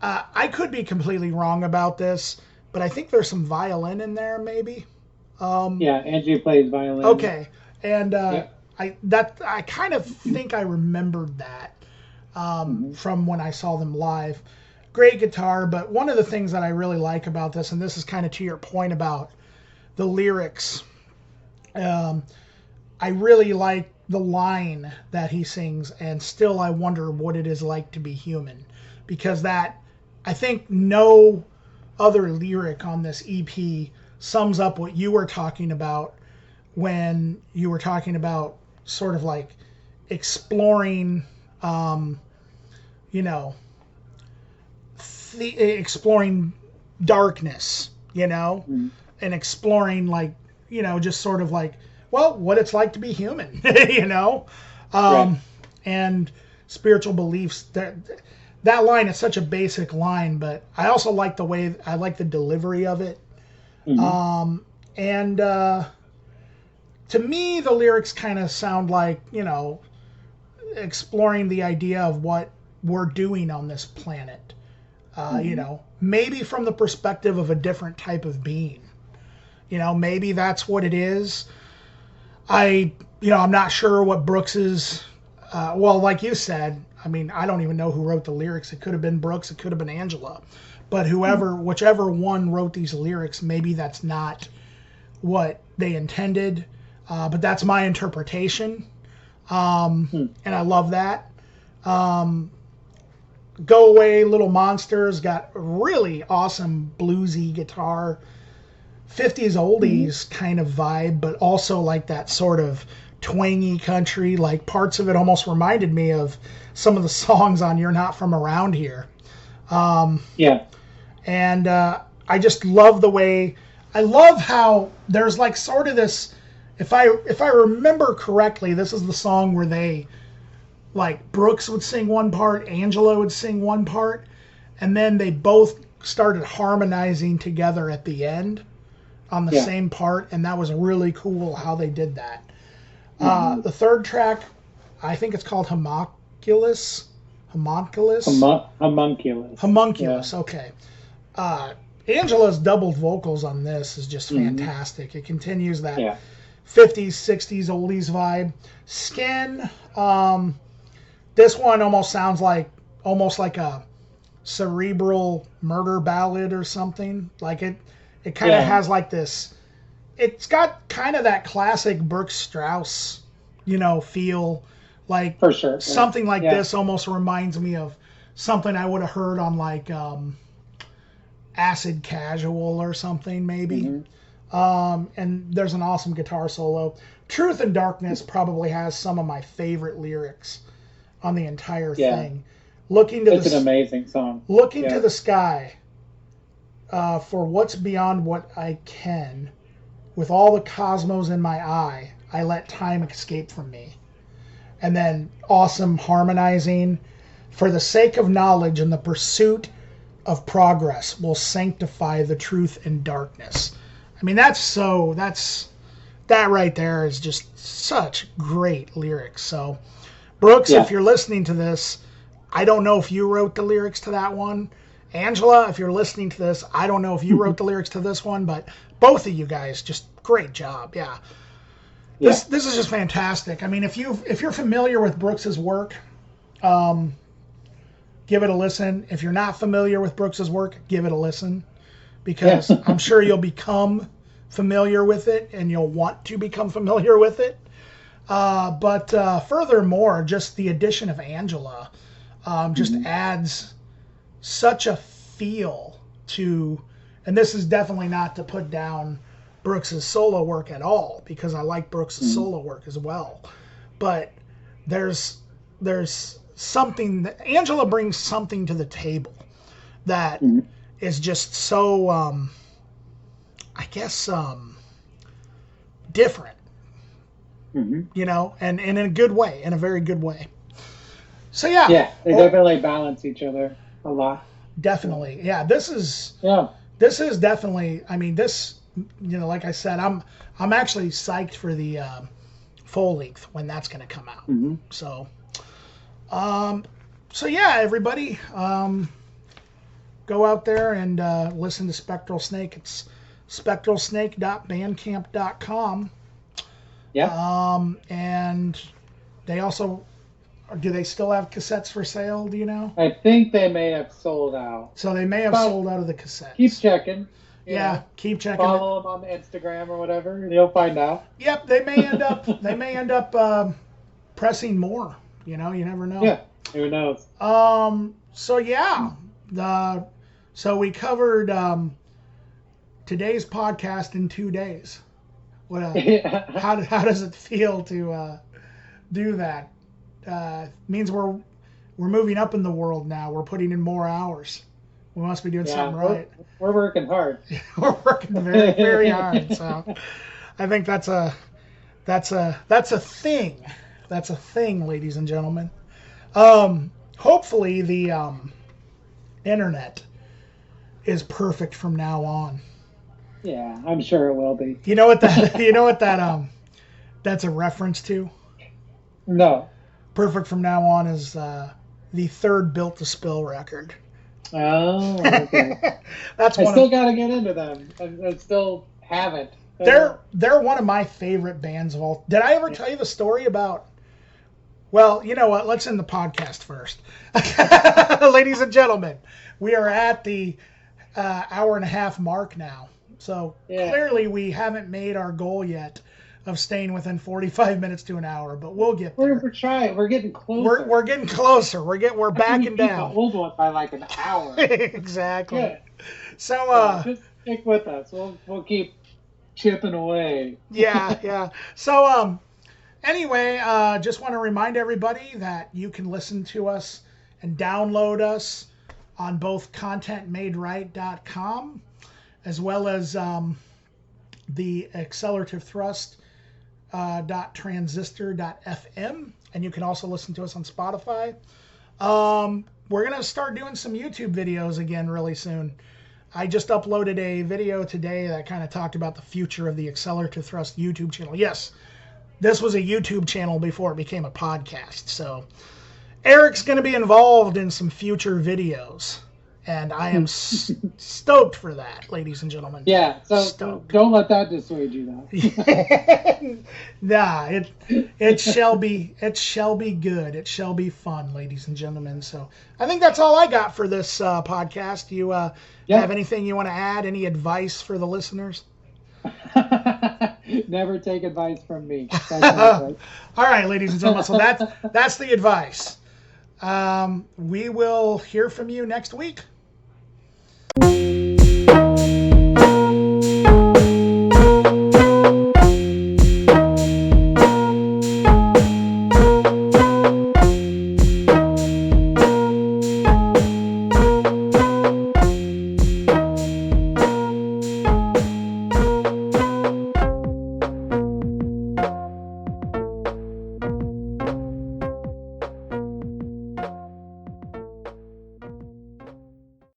Speaker 1: I could be completely wrong about this, but I think there's some violin in there, maybe.
Speaker 2: Angie plays violin.
Speaker 1: Okay, and I kind of think I remembered that from when I saw them live. Great guitar, but one of the things that I really like about this, and this is kind of to your point about the lyrics, I really like the line that he sings, and still I wonder what it is like to be human, because that, I think no other lyric on this EP sums up what you were talking about when you were talking about sort of like exploring, exploring darkness, and exploring like, just sort of like, well, what it's like to be human,
Speaker 2: Right.
Speaker 1: And spiritual beliefs. That line is such a basic line, but I also like the way, I like the delivery of it. And to me, the lyrics kind of sound like, exploring the idea of what we're doing on this planet. Maybe from the perspective of a different type of being. Maybe that's what it is. I'm not sure what Brooks is. Well, like you said, I mean, I don't even know who wrote the lyrics. It could have been Brooks. It could have been Angela. But whichever one wrote these lyrics, maybe that's not what they intended. but that's my interpretation, and I love that. Go Away Little Monsters got really awesome bluesy guitar, 50s oldies kind of vibe, but also like that sort of twangy country. Like parts of it almost reminded me of some of the songs on You're Not From Around Here. And I just love the way, I love how there's like sort of this, if I remember correctly, this is the song where they, like Brooks would sing one part, Angela would sing one part, and then they both started harmonizing together at the end on the same part, and that was really cool how they did that. The third track, I think it's called Homunculus. Homunculus, okay. Angela's doubled vocals on this is just fantastic. It continues that 50s, 60s, oldies vibe. Skin, this one almost sounds like a cerebral murder ballad or something. Like it kind of has like this, it's got kind of that classic Brooks Strauss, feel. Like
Speaker 2: for sure.
Speaker 1: Something like this almost reminds me of something I would have heard on like Acid Casual or something maybe. And there's an awesome guitar solo. Truth and Darkness probably has some of my favorite lyrics on the entire thing.
Speaker 2: It's an amazing song.
Speaker 1: Looking to the sky for what's beyond what I can. With all the cosmos in my eye, I let time escape from me. And then awesome harmonizing. For the sake of knowledge and the pursuit of progress will sanctify the truth in darkness. I mean, that right there is just such great lyrics. So, Brooks, if you're listening to this, I don't know if you wrote the lyrics to that one. Angela, if you're listening to this, I don't know if you wrote the lyrics to this one, but both of you guys, just great job. Yeah. This is just fantastic. I mean, if you're familiar with Brooks's work, give it a listen. If you're not familiar with Brooks's work, give it a listen, because I'm sure you'll become familiar with it and you'll want to become familiar with it. But furthermore, just the addition of Angela just adds such a feel to, and this is definitely not to put down Brooks's solo work at all, because I like Brooks's solo work as well. But there's something that Angela brings something to the table that is just so I guess different, and in a good way, in a very good way. So they
Speaker 2: definitely balance each other a lot.
Speaker 1: Definitely, this is definitely. I mean, this, like I said, I'm actually psyched for the full length when that's going to come out. So everybody, go out there and listen to Spectral Snake. It's spectralsnake.bandcamp.com. And they also, do they still have cassettes for sale? Do you know?
Speaker 2: I think they may have sold out.
Speaker 1: So they may have sold out of the cassettes.
Speaker 2: Keep checking.
Speaker 1: Keep checking.
Speaker 2: Follow them on Instagram or whatever, and you'll find out.
Speaker 1: Yep, they may end up. They may end up pressing more. You never know.
Speaker 2: Yeah, who knows?
Speaker 1: So we covered today's podcast in 2 days. How does it feel to do that? Means we're moving up in the world now. We're putting in more hours. We must be doing something right.
Speaker 2: We're working hard.
Speaker 1: We're working very, very hard. So I think that's a thing. That's a thing, ladies and gentlemen. Hopefully the internet is perfect from now on.
Speaker 2: Yeah, I'm sure it will be.
Speaker 1: You know what that that's a reference to?
Speaker 2: No.
Speaker 1: Perfect from now on is the third Built to Spill record.
Speaker 2: Oh, okay. I still got to get into them. I still haven't.
Speaker 1: They're one of my favorite bands of all. Did I ever tell you the story about? Well, you know what? Let's end the podcast first. Ladies and gentlemen, we are at the hour and a half mark now. So clearly we haven't made our goal yet of staying within 45 minutes to an hour, but we'll get there.
Speaker 2: We're trying. We're getting closer.
Speaker 1: We're getting closer. We're backing down.
Speaker 2: The old one by like an hour.
Speaker 1: Exactly.
Speaker 2: Good.
Speaker 1: So
Speaker 2: just stick with us. We'll keep chipping away.
Speaker 1: Yeah. So anyway, just want to remind everybody that you can listen to us and download us on both contentmaderight.com as well as the Accelerativ Thrust .transistor.fm, and you can also listen to us on Spotify. We're gonna start doing some YouTube videos again really soon. I just uploaded a video today that kind of talked about the future of the Accelerativ Thrust YouTube channel. Yes, this was a YouTube channel before it became a podcast. So Eric's going to be involved in some future videos, and I am stoked for that, ladies and gentlemen.
Speaker 2: Yeah, so
Speaker 1: stoked.
Speaker 2: Don't let that dissuade you, though.
Speaker 1: Nah, it shall be good. It shall be fun, ladies and gentlemen. So I think that's all I got for this podcast. You have anything you want to add? Any advice for the listeners?
Speaker 2: Never take advice from me.
Speaker 1: All right, ladies and gentlemen. So that's the advice. We will hear from you next week.